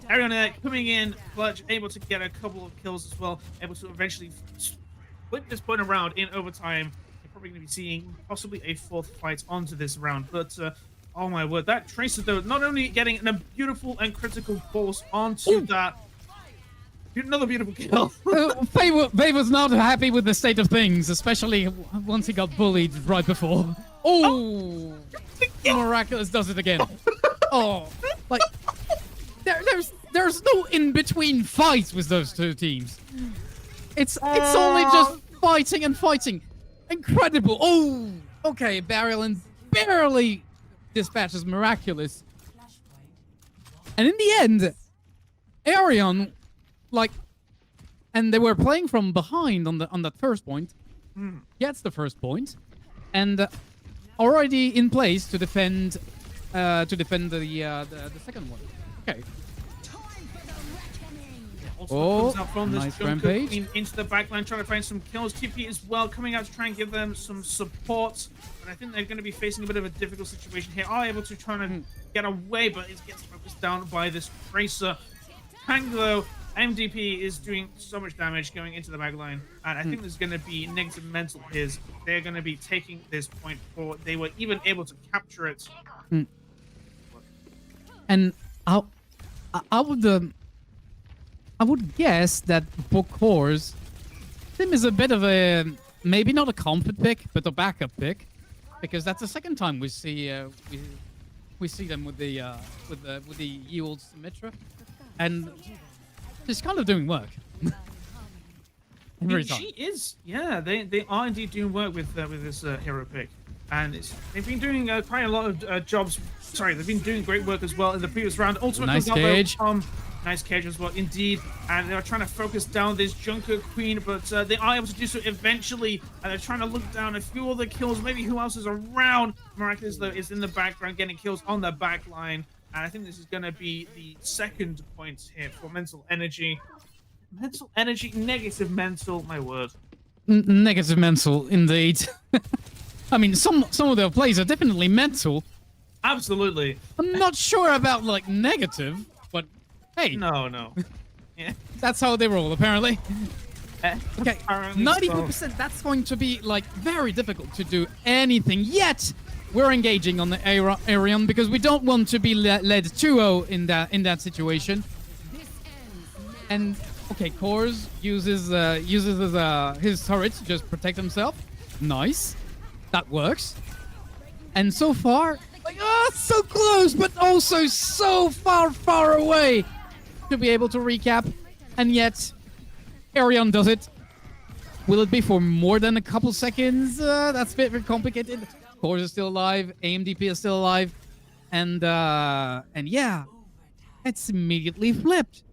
Speaker 3: ERYON coming in, clutch, able to get a couple of kills as well, able to eventually flip this point around in overtime. You're probably going to be seeing possibly a 4th fight onto this round, but oh my word, that Tracer though, not only getting a beautiful and critical force onto that. Another beautiful kill.
Speaker 2: Faye was not happy with the state of things, especially once he got bullied right before. Oh, Miraculous does it again. Oh, like there's no in between fights with those two teams. It's only just fighting and fighting. Incredible. Oh, okay. ERYON barely dispatches Miraculous, and in the end, ERYON. And they were playing from behind on that first point. Gets the first point, and already in place to defend the second one. Okay.
Speaker 3: Also comes out from this
Speaker 2: nice rampage
Speaker 3: into the backline, trying to find some kills. TP as well coming out to try and give them some support, but I think they're going to be facing a bit of a difficult situation here. Are able to try and get away, but it gets focused down by this Tracer. Tango. MDP is doing so much damage going into the backline, and I think there's going to be Negative Mental here. They're going to be taking this point forward. They were even able to capture it.
Speaker 2: And I would guess that Bokor's Tim is a bit of a maybe not a comfort pick, but a backup pick. because that's the second time we see we see them with the Ewald Symmetra, and she's kind of doing work. Every time.
Speaker 3: She is, yeah. They are indeed doing work with this hero pick, and they've been doing quite a lot of jobs. Sorry, they've been doing great work as well in the previous round. Ultimate
Speaker 2: Nice
Speaker 3: comes out though
Speaker 2: cage.
Speaker 3: from nice cage as well, indeed. And they're trying to focus down this Junker Queen, but they are able to do so eventually. And they're trying to look down a few other kills, maybe who else is around. Miraculous though is in the background getting kills on the back line, and I think this is going to be the second point here for Mental Energy. Mental Energy, negative mental, my word.
Speaker 2: Negative mental, indeed. I mean, some of their plays are definitely mental.
Speaker 3: Absolutely.
Speaker 2: I'm not sure about like negative, but hey,
Speaker 3: No. Yeah.
Speaker 2: that's how they roll apparently. Okay,
Speaker 3: Apparently
Speaker 2: 94%. That's going to be like very difficult to do anything. Yet we're engaging on the ERYON because we don't want to be led 2-0 in that situation. And okay, Kors uses his turret to just protect himself. Nice, that works. And so far, like, so close, but also so far away to be able to recap. And yet, ERYON does it. Will it be for more than a couple seconds? That's a bit complicated. Kors is still alive. AMDP is still alive. And yeah, it's immediately flipped.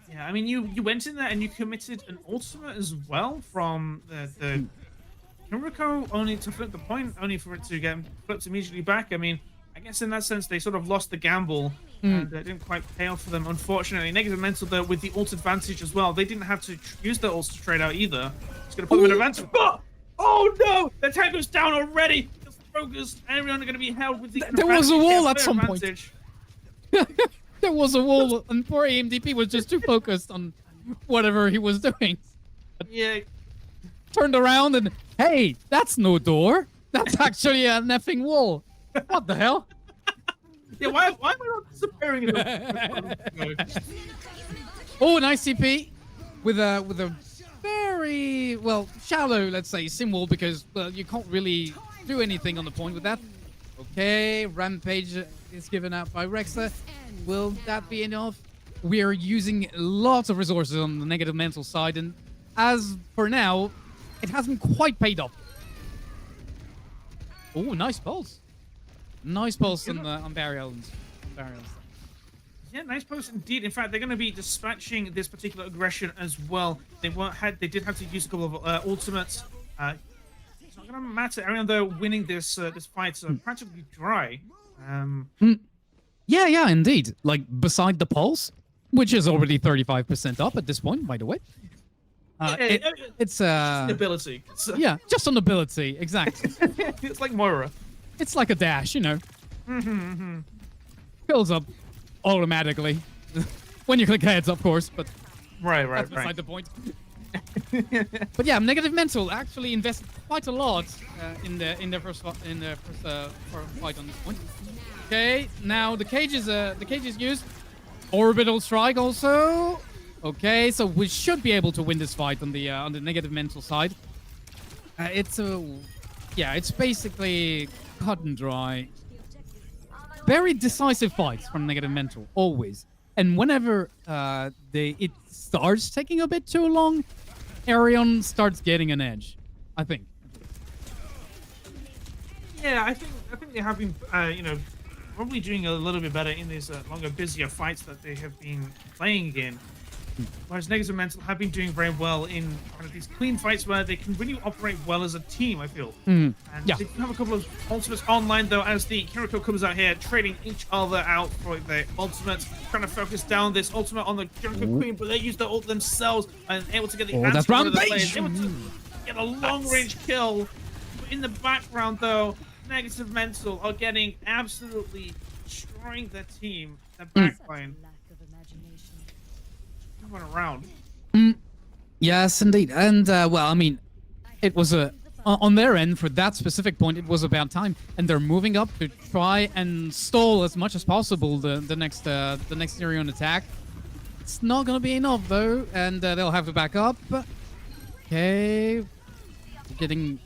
Speaker 3: Yeah, I mean, you went in there and you committed an ultimate as well from the Kimiko, only to flip the point, only for it to get flipped immediately back. I mean, I guess in that sense, they sort of lost the gamble, and it didn't quite pay off for them, unfortunately. Negative mental, though, with the ult advantage as well. They didn't have to use their ults to trade out either. It's going to put them in advantage. Oh, no! The tank goes down already! Just focused. Everyone are going to be held with the
Speaker 2: There was a wall at some point.
Speaker 3: advantage.
Speaker 2: There was a wall, and poor AMDP was just too focused on whatever he was doing.
Speaker 3: Yeah.
Speaker 2: Turned around and, hey, that's no door. That's actually an effing wall. What the hell?
Speaker 3: Yeah, why am I not disappearing in the...
Speaker 2: Oh, nice CP with a very, well, shallow, let's say, sim wall, because, well, you can't really do anything on the point with that. Okay, Rampage is given out by Rexer. Will that be enough? We are using lots of resources on the negative mental side, and as for now, it hasn't quite paid off. Oh, nice pulse. Nice pulse on Barry-Owens.
Speaker 3: Yeah, nice post indeed. In fact, they're going to be dispatching this particular aggression as well. They did have to use a couple of ultimates. It's not going to matter. ERYON, though, winning this fight practically dry.
Speaker 2: Yeah, indeed. Like, beside the pulse, which is already 35% up at this point, by the way. It's
Speaker 3: Stability.
Speaker 2: yeah, just on ability, exactly.
Speaker 3: It's like Moira.
Speaker 2: It's like a dash, you know. Fills up automatically. When you click heads, of course, but that's beside the point. But yeah, negative mental actually invested quite a lot in the first fight on this point. Okay, now the cage is used. Orbital strike also. Okay, so we should be able to win this fight on the negative mental side. It's basically cut and dry. Very decisive fights from negative mental, always. And whenever it starts taking a bit too long, ERYON starts getting an edge, I think.
Speaker 3: Yeah, I think they have been, probably doing a little bit better in these longer, busier fights that they have been playing again. Whereas Negative Mental have been doing very well in kind of these clean fights where they can really operate well as a team, I feel. And
Speaker 2: Yeah.
Speaker 3: they do have a couple of ultimates online, though, as the Kiriko comes out here, trading each other out for their ultimates, trying to focus down this ultimate on the Junker Queen, but they use the ult themselves and able to get the
Speaker 2: that's
Speaker 3: answer of the
Speaker 2: Rampage!
Speaker 3: players, able to get a long-range kill. In the background, though, Negative Mental are getting absolutely destroying their team, their backline. Went around.
Speaker 2: Yes, indeed. And, well, I mean, it was on their end, for that specific point, it was about time. And they're moving up to try and stall as much as possible the next ERYON attack. It's not going to be enough, though, and they'll have to back up. Okay. Getting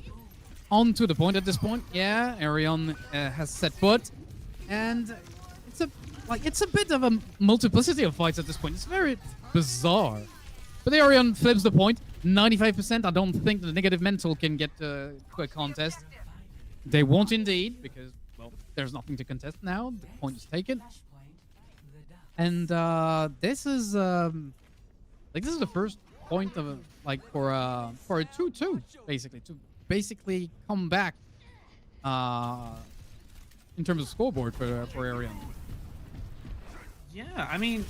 Speaker 2: onto the point at this point. Yeah, ERYON has set foot, and it's a bit of a multiplicity of fights at this point. It's very bizarre. But ERYON flips the point. 95%. I don't think the negative mental can get to a contest. They won't indeed, because, well, there's nothing to contest now. The point is taken. And this is this is the first point of for a 2-2, basically, to basically come back in terms of scoreboard for ERYON.
Speaker 3: Yeah, I mean,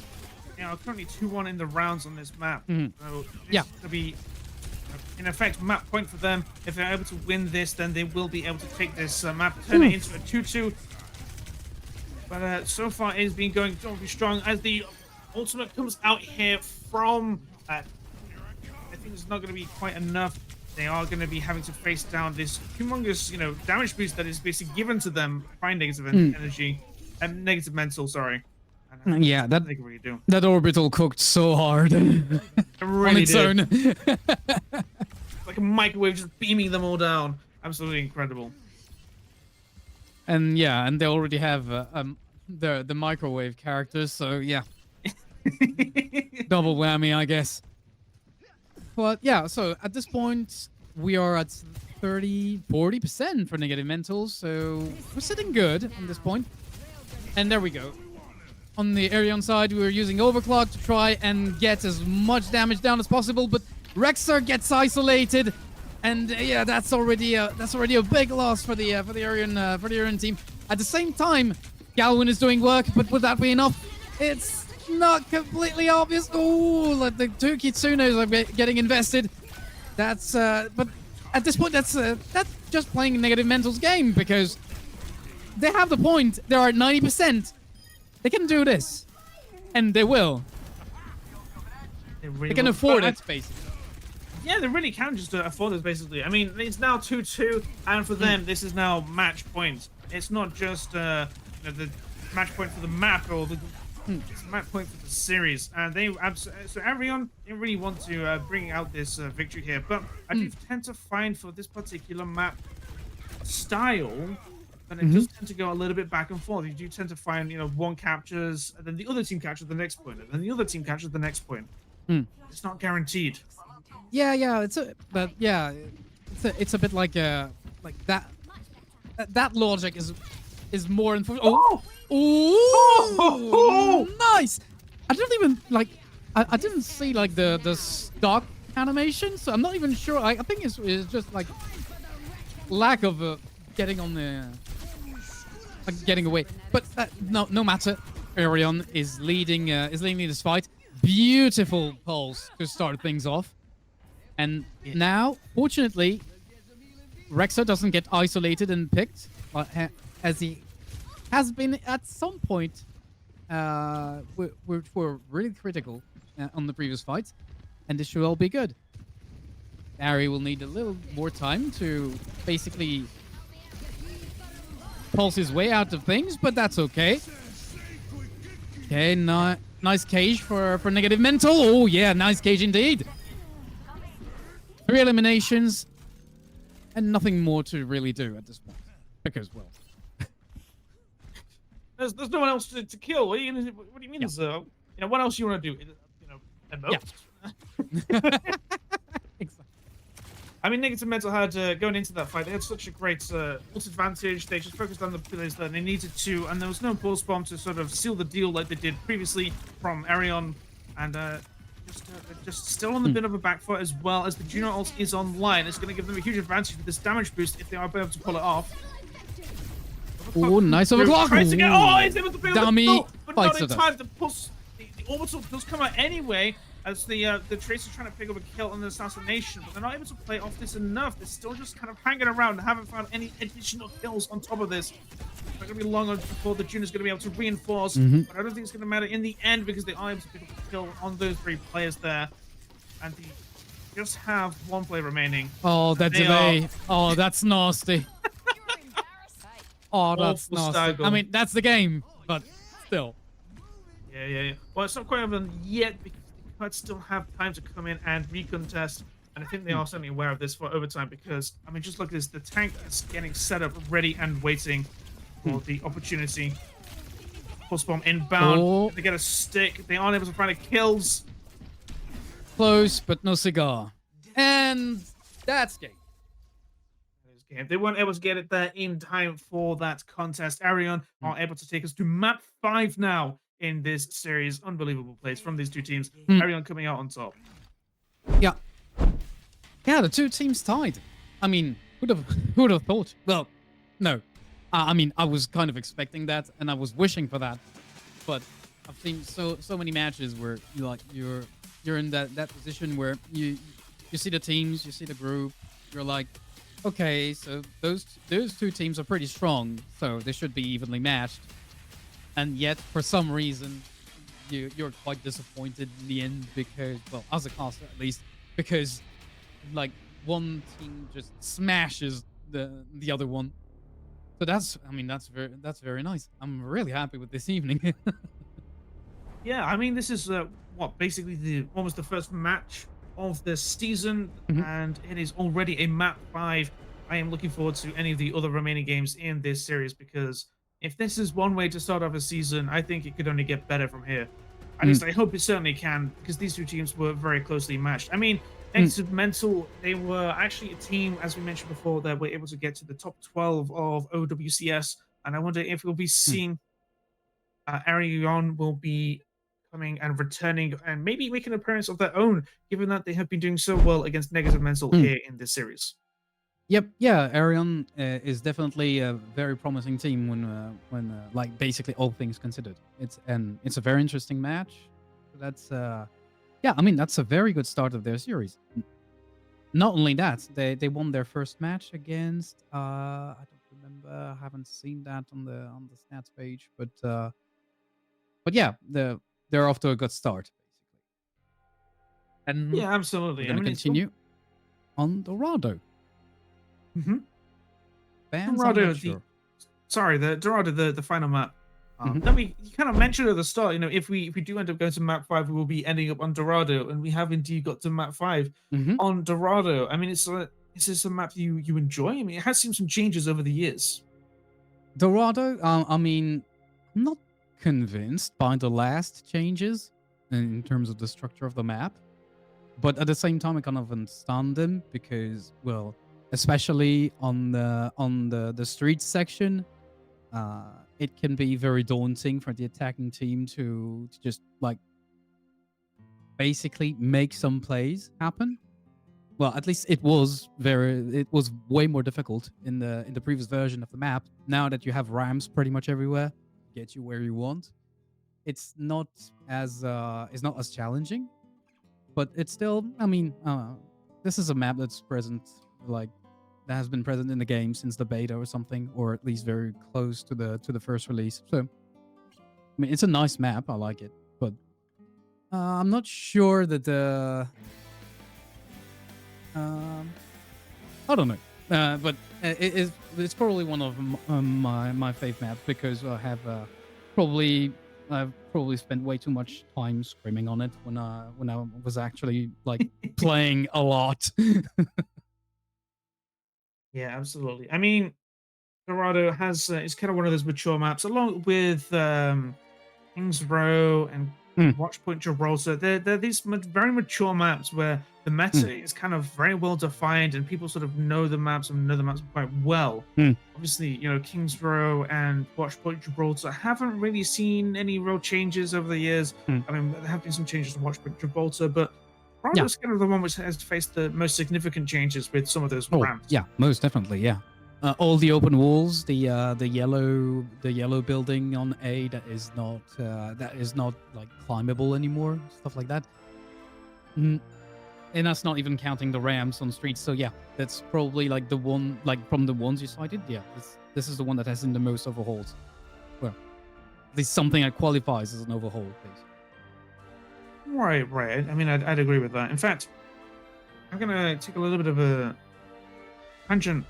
Speaker 3: currently 2-1 in the rounds on this map.
Speaker 2: Mhm.
Speaker 3: So this
Speaker 2: Yeah.
Speaker 3: is gonna be, in effect, map point for them. If they're able to win this, then they will be able to take this map, turn it into a 2-2. But so far, it has been going very strong as the ultimate comes out here from. I think it's not going to be quite enough. They are going to be having to face down this humongous, damage boost that is basically given to them by negative energy and negative mental. Sorry. And,
Speaker 2: Yeah, that
Speaker 3: they can really do.
Speaker 2: that orbital cooked so hard
Speaker 3: It really
Speaker 2: on its
Speaker 3: did.
Speaker 2: own.
Speaker 3: Like a microwave just beaming them all down. Absolutely incredible.
Speaker 2: And yeah, and they already have the microwave characters, so yeah, double whammy, I guess. But yeah, so at this point we are at 40% for negative mentals, so we're sitting good on this point. And there we go. On the ERYON side, we were using overclock to try and get as much damage down as possible, but Rexer gets isolated. And yeah, that's already a big loss for the ERYON team. At the same time, Galwin is doing work, but would that be enough? It's not completely obvious. Oh, like the two Kitsunes are getting invested. That's but at this point, that's just playing negative mental's game, because they have the point. They are at 90%. They can do this, and they will. They can afford it, basically.
Speaker 3: Yeah, they really can just afford this, basically. I mean, it's now 2-2, and for them, this is now match point. It's not just the match point for the map, or it's a match point for the series. And they so ERYON didn't really want to bring out this victory here, but I do tend to find for this particular map style, and it does tend to go a little bit back and forth. You do tend to find, one captures, and then the other team captures the next point, and then the other team captures the next point. It's not guaranteed.
Speaker 2: Yeah, it's a it's a bit like that. That logic is more
Speaker 3: Oh!
Speaker 2: Nice. I don't even I didn't see the stock animation, so I'm not even sure. I think it's just like lack of getting on the getting away. But no matter. ERYON is leading this fight. Beautiful pulse to start things off. And now, fortunately, Rexer doesn't get isolated and picked, as he has been at some point, which were really critical on the previous fights, and this should all be good. Ari will need a little more time to basically pulse his way out of things, but that's okay. Okay, nice cage for negative mental. Oh yeah, nice cage indeed. 3 eliminations, and nothing more to really do at this point. Because, well...
Speaker 3: There's no one else to kill. What do you mean?
Speaker 2: Yeah.
Speaker 3: What else you want to do? Emote?
Speaker 2: Yeah. Exactly.
Speaker 3: I mean, negative mental had going into that fight. They had such a great ult advantage. They just focused on the pillars that they needed to, and there was no pulse bomb to sort of seal the deal like they did previously from ERYON, and just still on the bit of a back foot, as well as the Juno ult is online. It's going to give them a huge advantage with this damage boost if they are able to pull it off.
Speaker 2: Oh, nice overclock.
Speaker 3: Tries to get, he's able to build
Speaker 2: Dummy
Speaker 3: the but not in
Speaker 2: fights
Speaker 3: time to push. The orbital does come out anyway, as the Tracer's trying to pick up a kill on the assassination, but they're not able to play off this enough. They're still just kind of hanging around and haven't found any additional kills on top of this. It's not going to be long before the Juno's going to be able to reinforce, but I don't think it's going to matter in the end, because they are able to pick up a kill on those 3 players there, and they just have 1 player remaining.
Speaker 2: Oh, that delay. Oh, that's nasty. Oh, that's nasty.
Speaker 3: Staggle.
Speaker 2: I mean, that's the game, but still.
Speaker 3: Yeah. Well, it's not quite over yet, because they might still have time to come in and recontest. And I think they are certainly aware of this for overtime because, I mean, just look at this. The tank is getting set up, ready and waiting for the opportunity. Pulse bomb inbound.
Speaker 2: Oh.
Speaker 3: They get a stick. They aren't able to find the kills.
Speaker 2: Close, but no cigar. And that's game.
Speaker 3: They weren't able to get it there in time for that contest. ERYON are able to take us to map 5 now in this series. Unbelievable plays from these two teams. ERYON coming out on top.
Speaker 2: Yeah. Yeah, the two teams tied. I mean, who'd have thought? Well, no. I mean, I was kind of expecting that, and I was wishing for that. But I've seen so many matches where you're in that position where you see the teams, you see the group, you're like, okay, so those two teams are pretty strong, so they should be evenly matched. And yet, for some reason, you're quite disappointed in the end because, well, as a caster at least, because like one team just smashes the other one. So that's very nice. I'm really happy with this evening.
Speaker 3: Yeah, I mean, this is basically almost the first match of the season, and it is already a map 5. I am looking forward to any of the other remaining games in this series because if this is one way to start off a season, I think it could only get better from here. At least I hope it certainly can, because these two teams were very closely matched. I mean, Negative Mental, they were actually a team, as we mentioned before, that were able to get to the top 12 of OWCS, and I wonder if we'll be seeing ERYON will be coming and returning and maybe making an appearance of their own, given that they have been doing so well against Negative Mental here in this series.
Speaker 2: Yep, yeah, ERYON is definitely a very promising team when like basically all things considered. It's a very interesting match. That's yeah, I mean that's a very good start of their series. Not only that, they won their first match against I don't remember, I haven't seen that on the stats page, but yeah, they're off to a good start basically. And
Speaker 3: Yeah, absolutely.
Speaker 2: we're gonna continue on Dorado. Fans, I'm
Speaker 3: Dorado,
Speaker 2: not sure.
Speaker 3: the Dorado, the final map. Then you kind of mentioned at the start, you know, if we do end up going to map 5, we will be ending up on Dorado, and we have indeed got to map 5 on Dorado. I mean, is this a map you enjoy? I mean, it has seen some changes over the years.
Speaker 2: Dorado, I mean, I'm not convinced by the last changes in terms of the structure of the map, but at the same time, I kind of understand them because, well, especially on the street section, it can be very daunting for the attacking team to just like basically make some plays happen. Well, at least it was way more difficult in the previous version of the map. Now that you have ramps pretty much everywhere, get you where you want, it's not as challenging, but it's still, I mean, this is a map that's present, like that has been present in the game since the beta or something, or at least very close to the first release. So, I mean, it's a nice map. I like it, but I'm not sure that I don't know, but it's probably one of my fave maps because I've probably spent way too much time screaming on it when I was actually like playing a lot.
Speaker 3: Yeah, absolutely. I mean, Dorado has is kind of one of those mature maps, along with Kings Row and Watchpoint Gibraltar. They're these very mature maps where the meta is kind of very well defined, and people sort of know the maps and know the maps quite well. Obviously, you know, Kings Row and Watchpoint Gibraltar haven't really seen any real changes over the years. I mean, there have been some changes to Watchpoint Gibraltar, but Dorado's kind of the one which has faced the most significant changes with some of those ramps.
Speaker 2: Yeah, most definitely, yeah. All the open walls, the yellow building on A that is not like climbable anymore, stuff like that. And that's not even counting the ramps on streets. So yeah, that's probably like the one, like from the ones you cited. Yeah, this is the one that has seen the most overhauls. Well, at least something that qualifies as an overhaul, please.
Speaker 3: Right. I mean, I'd agree with that. In fact, I'm gonna take a little bit of a tangent.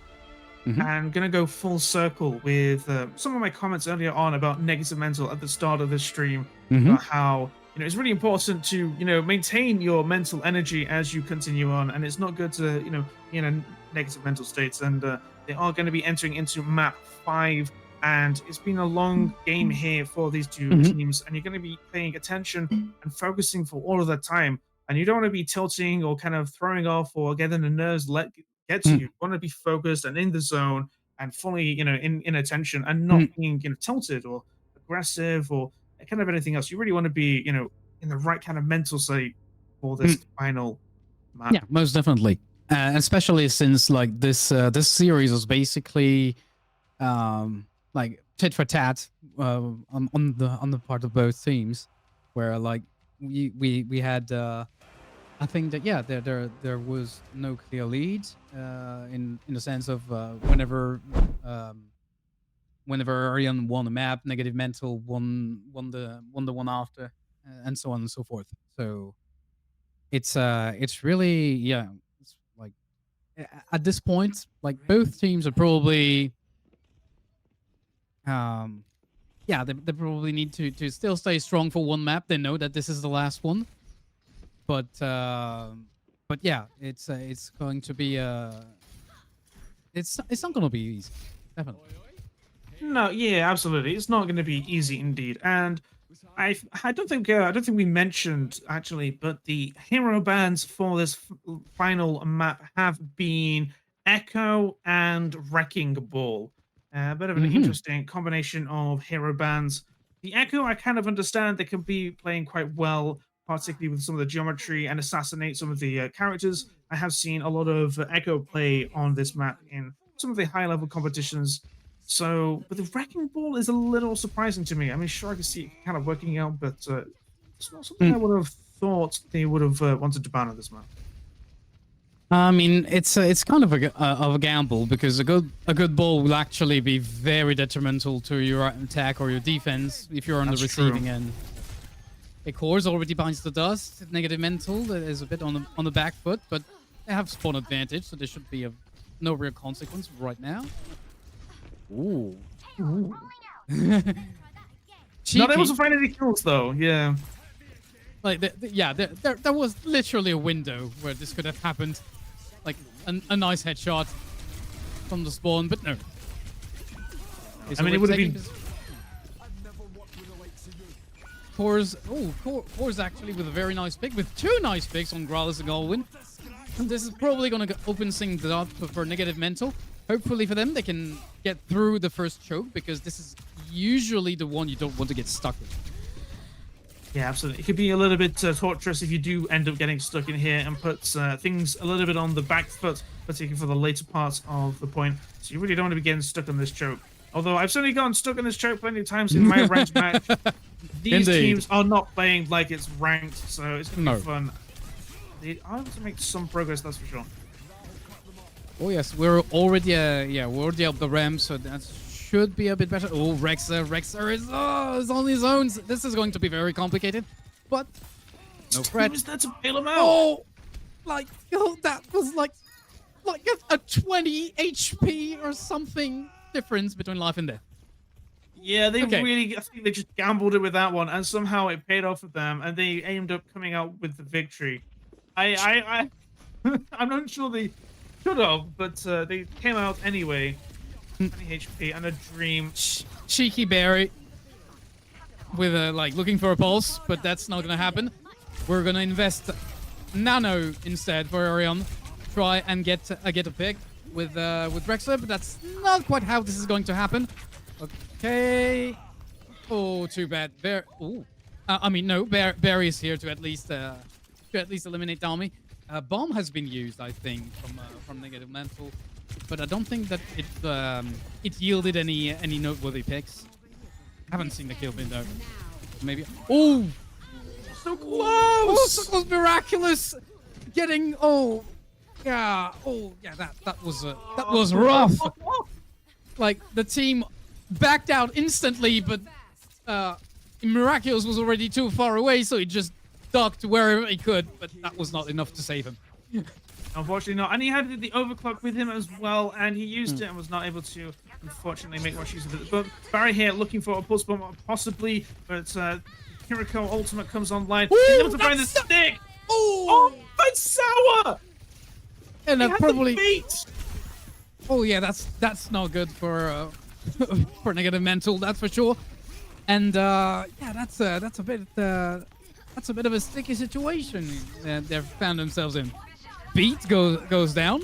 Speaker 3: I'm going to go full circle with some of my comments earlier on about Negative Mental at the start of this stream, about how it's really important to maintain your mental energy as you continue on, and it's not good to be in a negative mental state. And they are going to be entering into map 5, and it's been a long game here for these two
Speaker 2: Mhm.
Speaker 3: teams, and you're going to be paying attention and focusing for all of that time. And you don't want to be tilting or kind of throwing off or getting the nerves get to you. You want to be focused and in the zone and fully in attention, and not being tilted or aggressive or kind of anything else. You really want to be in the right kind of mental state for this final map.
Speaker 2: Yeah, most definitely. Especially since like this series was basically like tit for tat on the part of both teams, where like we had I think that yeah there was no clear lead in the sense of um, whenever ERYON won a map, Negative Mental won the one after, and so on and so forth. So it's really yeah, it's like at this point, like both teams are probably yeah they probably need to still stay strong for one map. They know that this is the last one, but yeah, it's going to be it's not going to be easy, definitely.
Speaker 3: No, yeah, absolutely. It's not going to be easy indeed. And I don't think we mentioned actually, but the hero bands for this final map have been Echo and Wrecking Ball. A bit of an
Speaker 2: Hmm.
Speaker 3: interesting combination of hero bands. The Echo, I kind of understand they can be playing quite well, particularly with some of the geometry and assassinate some of the characters. I have seen a lot of Echo play on this map in some of the high level competitions. So, but the Wrecking Ball is a little surprising to me. I mean, sure, I can see it kind of working out, but it's not something I would have thought they would have wanted to ban on this map.
Speaker 2: I mean, it's kind of of a gamble, because a good ball will actually be very detrimental to your attack or your defense if you're on
Speaker 3: That's
Speaker 2: the
Speaker 3: true.
Speaker 2: receiving end. A course already binds the dust. Negative mental is a bit on the back foot, but they have spawn advantage, so there should be no real consequence right now. Ooh.
Speaker 3: Not able
Speaker 2: Cheeky.
Speaker 3: to find any kills though. Yeah.
Speaker 2: Like, yeah, there was literally a window where this could have happened. Like, a nice headshot from the spawn, but no.
Speaker 3: I mean, it would have been.
Speaker 2: Core's actually with a very nice pick, with two nice picks on Growlers and Galwin. And this is probably going to open things up for Negative Mental. Hopefully for them, they can get through the first choke, because this is usually the one you don't want to get stuck with.
Speaker 3: Yeah, absolutely. It could be a little bit torturous if you do end up getting stuck in here and put things a little bit on the back foot, particularly for the later parts of the point. So you really don't want to be getting stuck on this choke. Although I've certainly gotten stuck on this choke plenty of times in my ranked match. These
Speaker 2: Indeed.
Speaker 3: teams are not playing like it's ranked, so it's going to
Speaker 2: No.
Speaker 3: be fun. They are able to make some progress, that's for sure.
Speaker 2: Oh yes, we're already up the ramp, so that should be a bit better. Oh, Rexer is on his own. This is going to be very complicated, but no threat.
Speaker 3: Who is there to bail him out?
Speaker 2: Oh, that was like a 20 HP or something difference between life and death.
Speaker 3: Yeah, they
Speaker 2: Okay.
Speaker 3: really, I think they just gambled it with that one, and somehow it paid off for them, and they aimed up coming out with the victory. I'm not sure they should have, but they came out anyway. 20 HP and a dream.
Speaker 2: Cheeky Barry with looking for a pulse, but that's not gonna happen. We're gonna invest Nano instead for ERYON. Try and get a pick with Rexler, but that's not quite how this is going to happen. Okay. Oh, too bad. Barry is here to at least eliminate Dami. Bomb has been used, I think, from Negative Mental, but I don't think that it yielded any noteworthy picks. Haven't seen the kill window. Maybe. Oh,
Speaker 3: So close!
Speaker 2: oh, so close! Miraculous, getting. Oh, yeah. That was rough. Like, the team backed out instantly, but Miraculous was already too far away, so he just ducked wherever he could, but that was not enough to save him.
Speaker 3: Unfortunately not. And he had the overclock with him as well, and he used it and was not able to, unfortunately, make much use of it. But Barry here looking for a pulse bomb, possibly, but Kiriko ultimate comes online.
Speaker 2: Ooh,
Speaker 3: He's able to find the
Speaker 2: that's-
Speaker 3: stick.
Speaker 2: Oh,
Speaker 3: Oh, that's sour.
Speaker 2: and
Speaker 3: He
Speaker 2: that
Speaker 3: had
Speaker 2: probably.
Speaker 3: the beat.
Speaker 2: Oh yeah, that's not good for for negative mental, that's for sure. And yeah, that's a bit of a sticky situation they've found themselves in. Beat goes down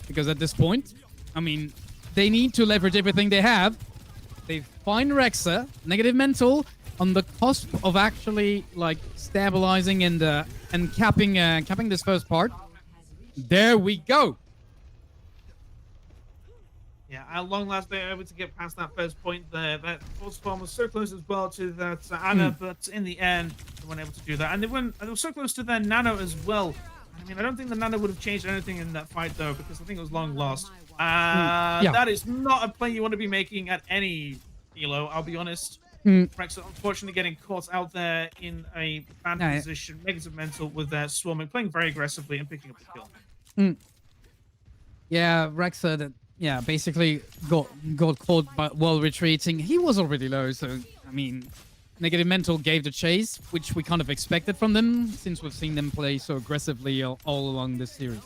Speaker 2: because at this point, I mean, they need to leverage everything they have. They find Rexa, negative mental, on the cusp of actually like stabilizing and capping this first part. There we go.
Speaker 3: Yeah, at long last, they were able to get past that first point there. That force farm was so close as well to that Ana, but in the end, they weren't able to do that. And they were so close to their Nano as well. I mean, I don't think the Nano would have changed anything in that fight, though, because I think it was long lost.
Speaker 2: Yeah.
Speaker 3: That is not a play you want to be making at any elo, I'll be honest. Rexa, unfortunately, getting caught out there in a bad position. Negative mental with their swarming, playing very aggressively and picking up the kill.
Speaker 2: Yeah, Rexa, basically got caught while retreating. He was already low, so I mean, negative mental gave the chase, which we kind of expected from them since we've seen them play so aggressively all along this series.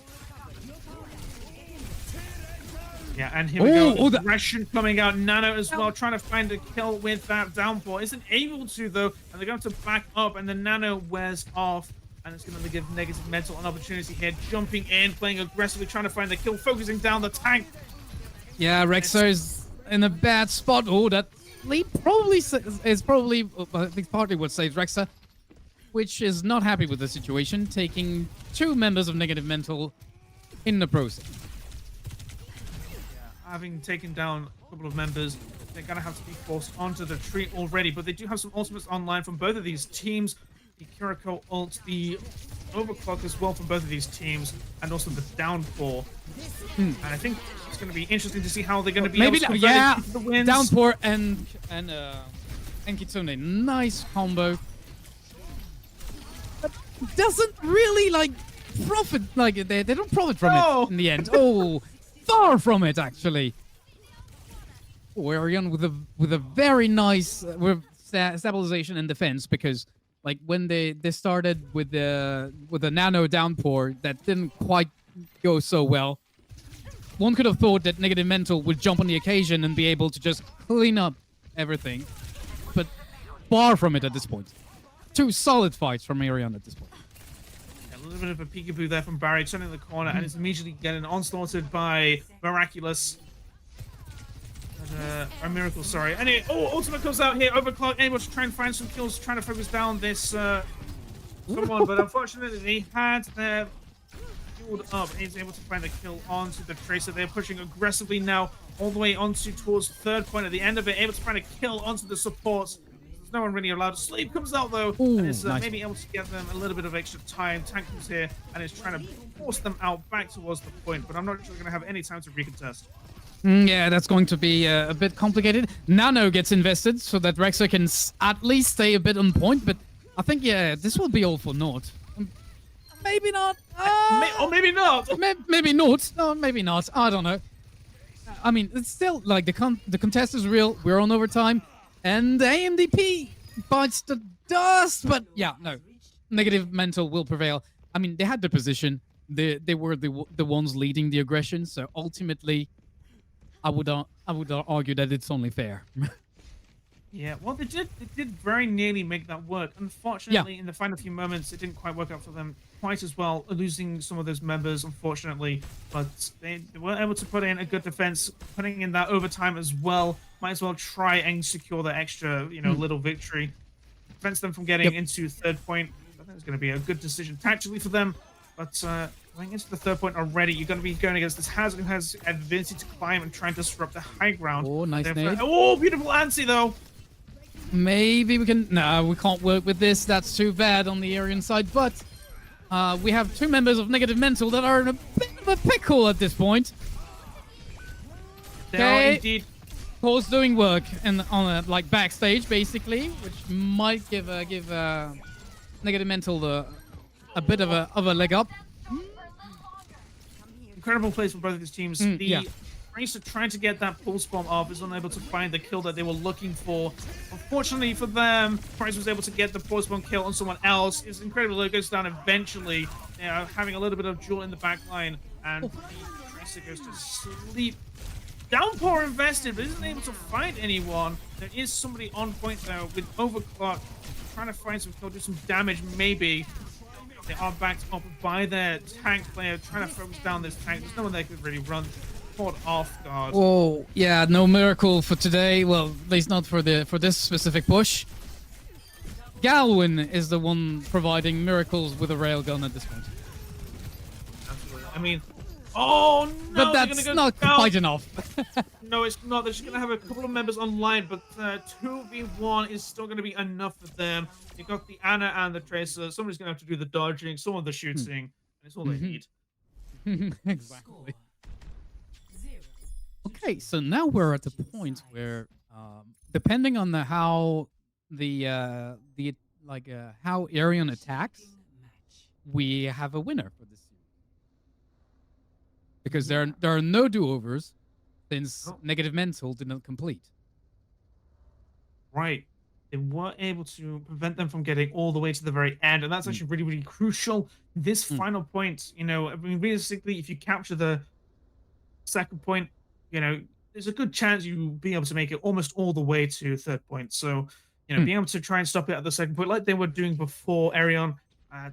Speaker 3: Yeah, and here we go.
Speaker 2: Oh, the
Speaker 3: Aggression coming out. Nano as well, trying to find a kill with that downpour. Isn't able to, though, and they're going to back up, and the Nano wears off. And it's going to give negative mental an opportunity here. Jumping in, playing aggressively, trying to find the kill, focusing down the tank.
Speaker 2: Yeah, Rexa is in a bad spot. Oh, that lead probably is probably, at least partly what saves Rexa, which is not happy with the situation, taking 2 members of negative mental in the process.
Speaker 3: Having taken down a couple of members, they're going to have to be forced onto the tree already. But they do have some ultimates online from both of these teams. The Kiriko ult, the overclock as well from both of these teams, and also the downpour. And I think it's going to be interesting to see how they're going to be able to convert it into the wins.
Speaker 2: Downpour and Kitsune, nice combo. But doesn't really like profit, like they don't profit from it in the end. Oh, far from it actually. ERYON with a very nice stabilization and defense, because like when they started with the nano downpour, that didn't quite go so well. One could have thought that negative mental would jump on the occasion and be able to just clean up everything, but far from it at this point. 2 solid fights from ERYON at this point.
Speaker 3: A little bit of a peekaboo there from Barry, turning the corner, and it's immediately getting onslaughted by Miraculous. A miracle, sorry. And ultimate comes out here. Overclock able to try and find some kills, trying to focus down this someone, but unfortunately they had their fueled up. He's able to find a kill onto the Tracer. They're pushing aggressively now, all the way onto towards third point. At the end of it, able to find a kill onto the supports. There's no one really allowed to sleep. Comes out though, and is
Speaker 2: nice.
Speaker 3: maybe able to get them a little bit of extra time. Tank comes here and is trying to force them out back towards the point, but I'm not sure they're going to have any time to recontest.
Speaker 2: Yeah, that's going to be a bit complicated. Nano gets invested so that Rexa can at least stay a bit on point, but I think, yeah, this will be all for naught. Maybe not.
Speaker 3: Or maybe not.
Speaker 2: Maybe not. No, maybe not. I don't know. I mean, it's still, like, the contest is real. We're on overtime. And AMDP bites the dust. But, yeah, no. Negative mental will prevail. I mean, they had the position. They were the ones leading the aggression. So, ultimately, I would argue that it's only fair.
Speaker 3: Yeah, well, they did very nearly make that work. Unfortunately, in the final few moments, it didn't quite work out for them quite as well, losing some of those members, unfortunately. But they were able to put in a good defense, putting in that overtime as well. Might as well try and secure the extra, little victory. Prevents them from getting into third point. I think it's going to be a good decision tactically for them. But going into the third point already, you're going to be going against this Hazard who has ability to climb and try and disrupt the high ground.
Speaker 2: Oh, nice nade.
Speaker 3: Oh, beautiful anti, though.
Speaker 2: Maybe we can... No, we can't work with this. That's too bad on the ERYON side. But we have 2 members of Negative Mental that are in a bit of a pickle at this point.
Speaker 3: They are indeed.
Speaker 2: Cole's doing work like backstage, basically, which might give Negative Mental a bit of a leg up.
Speaker 3: Incredible plays from both of these teams. The Tracer trying to get that pulse bomb off, is unable to find the kill that they were looking for. Unfortunately for them, Price was able to get the pulse bomb kill on someone else. It's incredible. It goes down eventually, having a little bit of Jewel in the back line, and the Tracer goes to sleep. Downpour invested, but isn't able to find anyone. There is somebody on point though with Overclock, trying to find some kill, do some damage maybe. They are backed up by their tank player, trying to focus down this tank. There's no one that could really run. Caught off guard.
Speaker 2: Oh yeah, no miracle for today. Well, at least not for this specific push. Galwin is the one providing miracles with a railgun at this point.
Speaker 3: Absolutely. I mean, oh no!
Speaker 2: But that's not quite enough.
Speaker 3: No, it's not. They're just gonna have a couple of members online, but 2v1 is still gonna be enough for them. You got the Ana and the Tracer. Somebody's gonna have to do the dodging, some of the shooting. And it's all they need.
Speaker 2: Exactly. Okay, so now we're at the point where, depending on how how ERYON attacks, we have a winner for this series. Because there are no do-overs since Negative Mental did not complete.
Speaker 3: Right. They were able to prevent them from getting all the way to the very end, and that's actually really, really crucial. This final point, I mean, realistically, if you capture the second point, there's a good chance you'll be able to make it almost all the way to third point. So, being able to try and stop it at the second point, like they were doing before ERYON,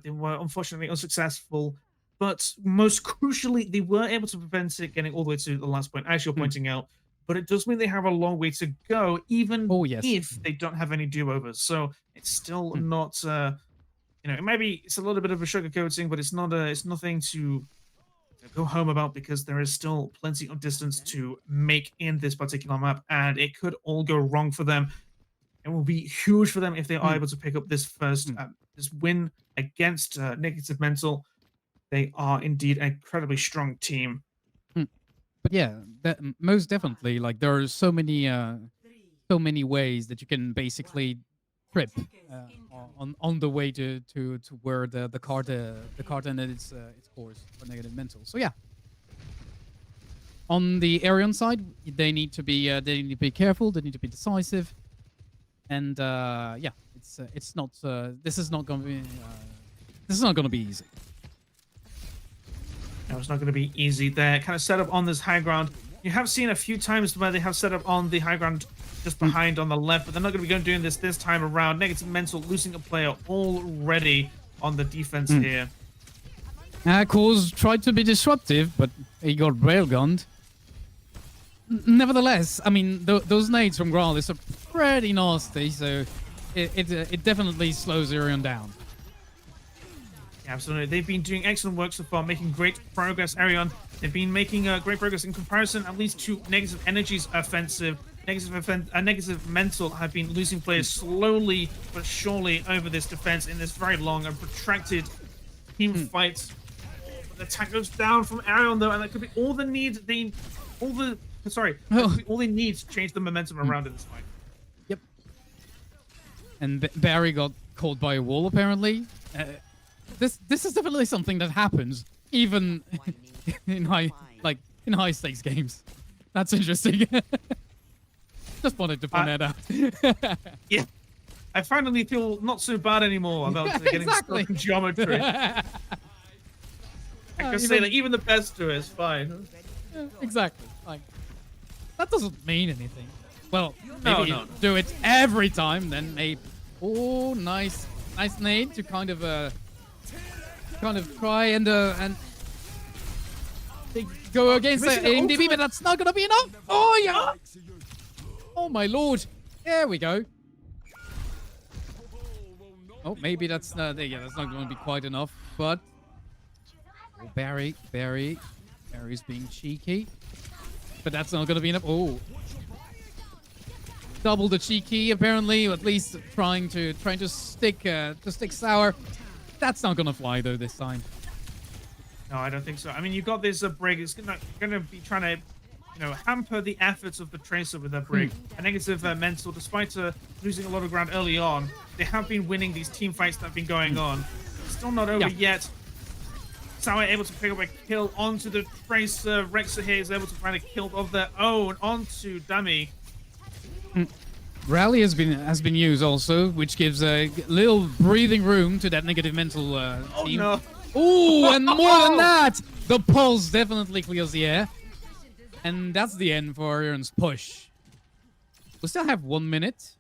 Speaker 3: they were unfortunately unsuccessful. But most crucially, they were able to prevent it getting all the way to the last point, as you're pointing out. But it does mean they have a long way to go, even if they don't have any do-overs. So it's still not, maybe it's a little bit of a sugarcoating, but it's not. It's nothing to go home about, because there is still plenty of distance to make in this particular map, and it could all go wrong for them. It will be huge for them if they are able to pick up this first this win against Negative Mental. They are indeed an incredibly strong team.
Speaker 2: But yeah, most definitely. Like, there are so many ways that you can basically trip on the way to where the card ended its course for Negative Mental. So yeah, on the ERYON side, they need to be careful. They need to be decisive, and yeah, it's not. This is not going to be easy.
Speaker 3: No, it's not going to be easy. They're kind of set up on this high ground. You have seen a few times where they have set up on the high ground just behind on the left, but they're not going to be doing this time around. Negative Mental losing a player already on the defense here.
Speaker 2: Cause tried to be disruptive, but he got railgunned. Nevertheless, I mean, those nades from Gralis are pretty nasty, so it definitely slows ERYON down.
Speaker 3: Absolutely. They've been doing excellent work so far, making great progress. ERYON, they've been making great progress in comparison, at least to Negative Energy's offensive. Negative Mental have been losing players slowly but surely over this defense in this very long and protracted team fight. The attack goes down from ERYON though, and that could be all the need. All they need to change the momentum around in this fight.
Speaker 2: Yep. And Barry got caught by a wall apparently. This is definitely something that happens even in high stakes games. That's interesting. Just wanted to point that out.
Speaker 3: Yeah, I finally feel not so bad anymore about getting stuck in geometry. I can say that even the best do it is fine.
Speaker 2: Yeah, exactly. Like, that doesn't mean anything. Well, maybe you do it every time, then maybe. Oh, nice nade to kind of try and they go against the MDB, but that's not gonna be enough. Oh yeah. Oh my lord. There we go. Oh, maybe that's not going to be quite enough. But Barry's being cheeky, but that's not going to be enough. Oh, double the cheeky apparently. At least trying to stick sour. That's not going to fly though this time.
Speaker 3: No, I don't think so. I mean, you've got this break. It's going to be trying to, hamper the efforts of the Tracer with that break. A Negative Mental, despite losing a lot of ground early on, they have been winning these team fights that have been going on. Still not over yet. Sour able to pick up a kill onto the Tracer. Rexa here is able to find a kill of their own onto Dummy.
Speaker 2: Rally has been used also, which gives a little breathing room to that negative mental
Speaker 3: Oh
Speaker 2: team.
Speaker 3: no.
Speaker 2: Ooh, and more than that, the pulse definitely clears the air. And that's the end for ERYON's push. We still have 1 minute.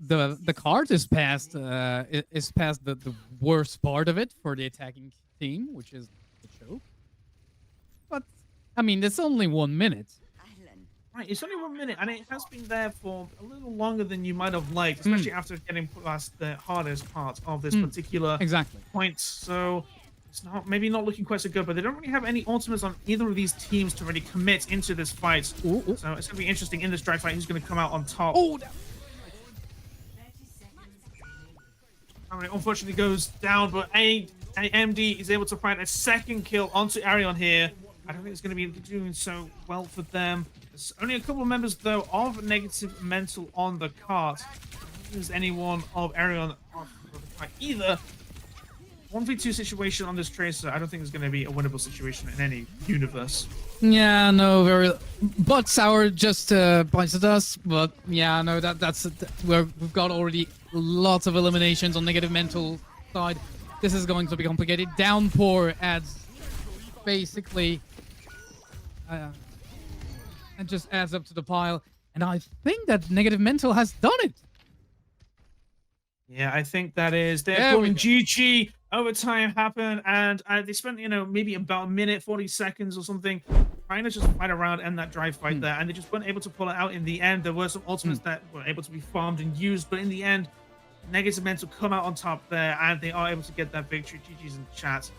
Speaker 2: The card is past the worst part of it for the attacking team, which is the choke. But I mean, it's only 1 minute.
Speaker 3: Right, it's only 1 minute, and it has been there for a little longer than you might have liked, especially after getting past the hardest part of this particular point. So it's not maybe not looking quite so good, but they don't really have any ultimates on either of these teams to really commit into this fight. So it's going to be interesting in this drag fight who's going to come out on top.
Speaker 2: Oh,
Speaker 3: I mean, unfortunately goes down, but AMD is able to find a second kill onto ERYON here. I don't think it's going to be doing so well for them. There's only a couple of members, though, of negative mental on the cart. I don't think there's anyone of ERYON off the fight either. 1v2 situation on this Tracer, I don't think it's going to be a winnable situation in any universe.
Speaker 2: yeah, no, But Sour just points at us. But yeah, no, that's where we've got already lots of eliminations on negative mental side. This is going to be complicated. Downpour adds basically. And just adds up to the pile. And I think that negative mental has done it.
Speaker 3: Yeah, I think that is. They're calling GG. Overtime happened, and they spent, maybe about a minute, 40 seconds or something, trying to just fight around and that drive fight there, and they just weren't able to pull it out in the end. There were some ultimates that were able to be farmed and used, but in the end, negative mental come out on top there, and they are able to get that victory. GG's in the chat.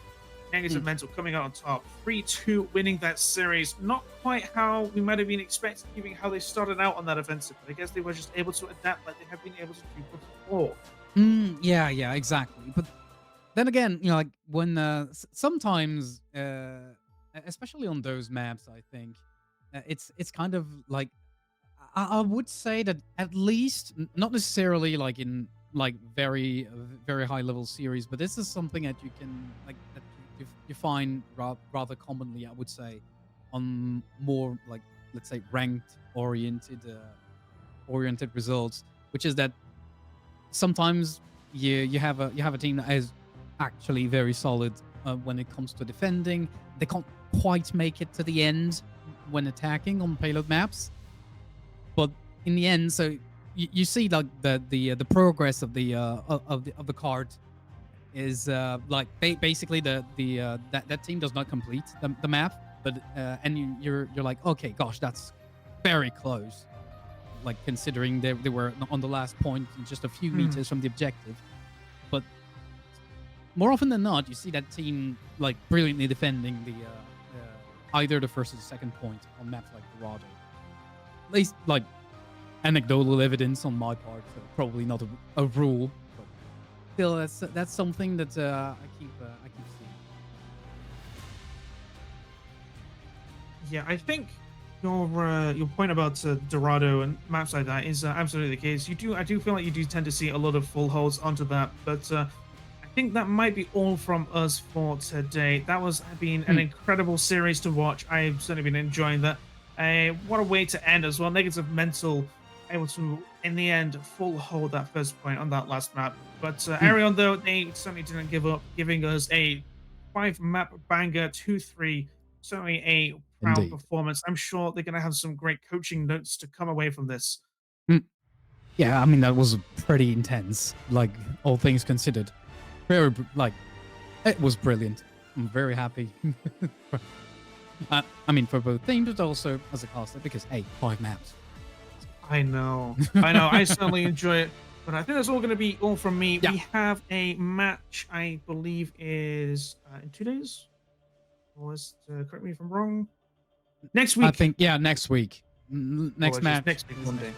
Speaker 3: Negative mental coming out on top, 3-2 winning that series. Not quite how we might have been expecting, given how they started out on that offensive, but I guess they were just able to adapt like they have been able to do before.
Speaker 2: Yeah, exactly. But then again, like when sometimes, especially on those maps, I think it's kind of like I would say that at least not necessarily like in like very high level series, but this is something that you can like that you find rather commonly, I would say, on more like, let's say, ranked oriented results, which is that sometimes you have a team that is actually very solid when it comes to defending. They can't quite make it to the end when attacking on payload maps, but in the end, so you see like the progress of the card is like basically that team does not complete the map, but and you're like, okay, gosh, that's very close, like considering they were on the last point, just a few meters from the objective. But more often than not, you see that team like brilliantly defending the either the first or the second point on maps like Dorado. At least like anecdotal evidence on my part, so probably not a rule. Still, that's something that I keep seeing.
Speaker 3: Yeah, I think your point about Dorado and maps like that is absolutely the case. I do feel like you do tend to see a lot of full holds onto that, but I think that might be all from us for today. That was been an incredible series to watch. I've certainly been enjoying that. What a way to end as well. Negative mental able to, in the end, full hold that first point on that last map. But ERYON, though, they certainly didn't give up, giving us a 5-map banger, 2-3. Certainly a proud performance. I'm sure they're going to have some great coaching notes to come away from this.
Speaker 2: Yeah, I mean, that was pretty intense, like, all things considered. It was brilliant. I'm very happy. I mean, for both teams, but also as a caster, because, hey, 5 maps.
Speaker 3: I know. I certainly enjoy it. But I think that's all going to be all from me. Yeah. We have a match, I believe, is in 2 days. Correct me if I'm wrong. Next week.
Speaker 2: I think, yeah, next week. Next match.
Speaker 3: Next week, Monday.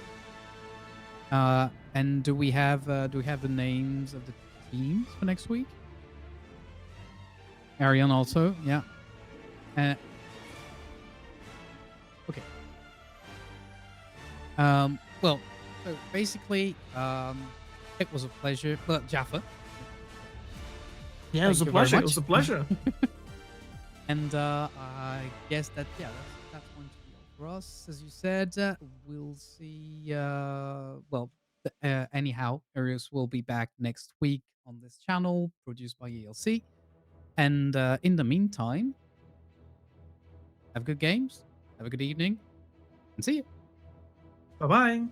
Speaker 2: And do we have the names of the teams for next week? ERYON also, yeah. Okay. Well, so basically, it was a pleasure. Well, Jaffa.
Speaker 3: Yeah, it was
Speaker 2: Thank
Speaker 3: a
Speaker 2: you very
Speaker 3: pleasure. It
Speaker 2: much.
Speaker 3: was a pleasure.
Speaker 2: And I guess that that's going to be all for us. As you said, we'll see. Anyhow, Arius will be back next week on this channel, produced by ELC. And in the meantime, have good games, have a good evening, and see you.
Speaker 3: Bye bye.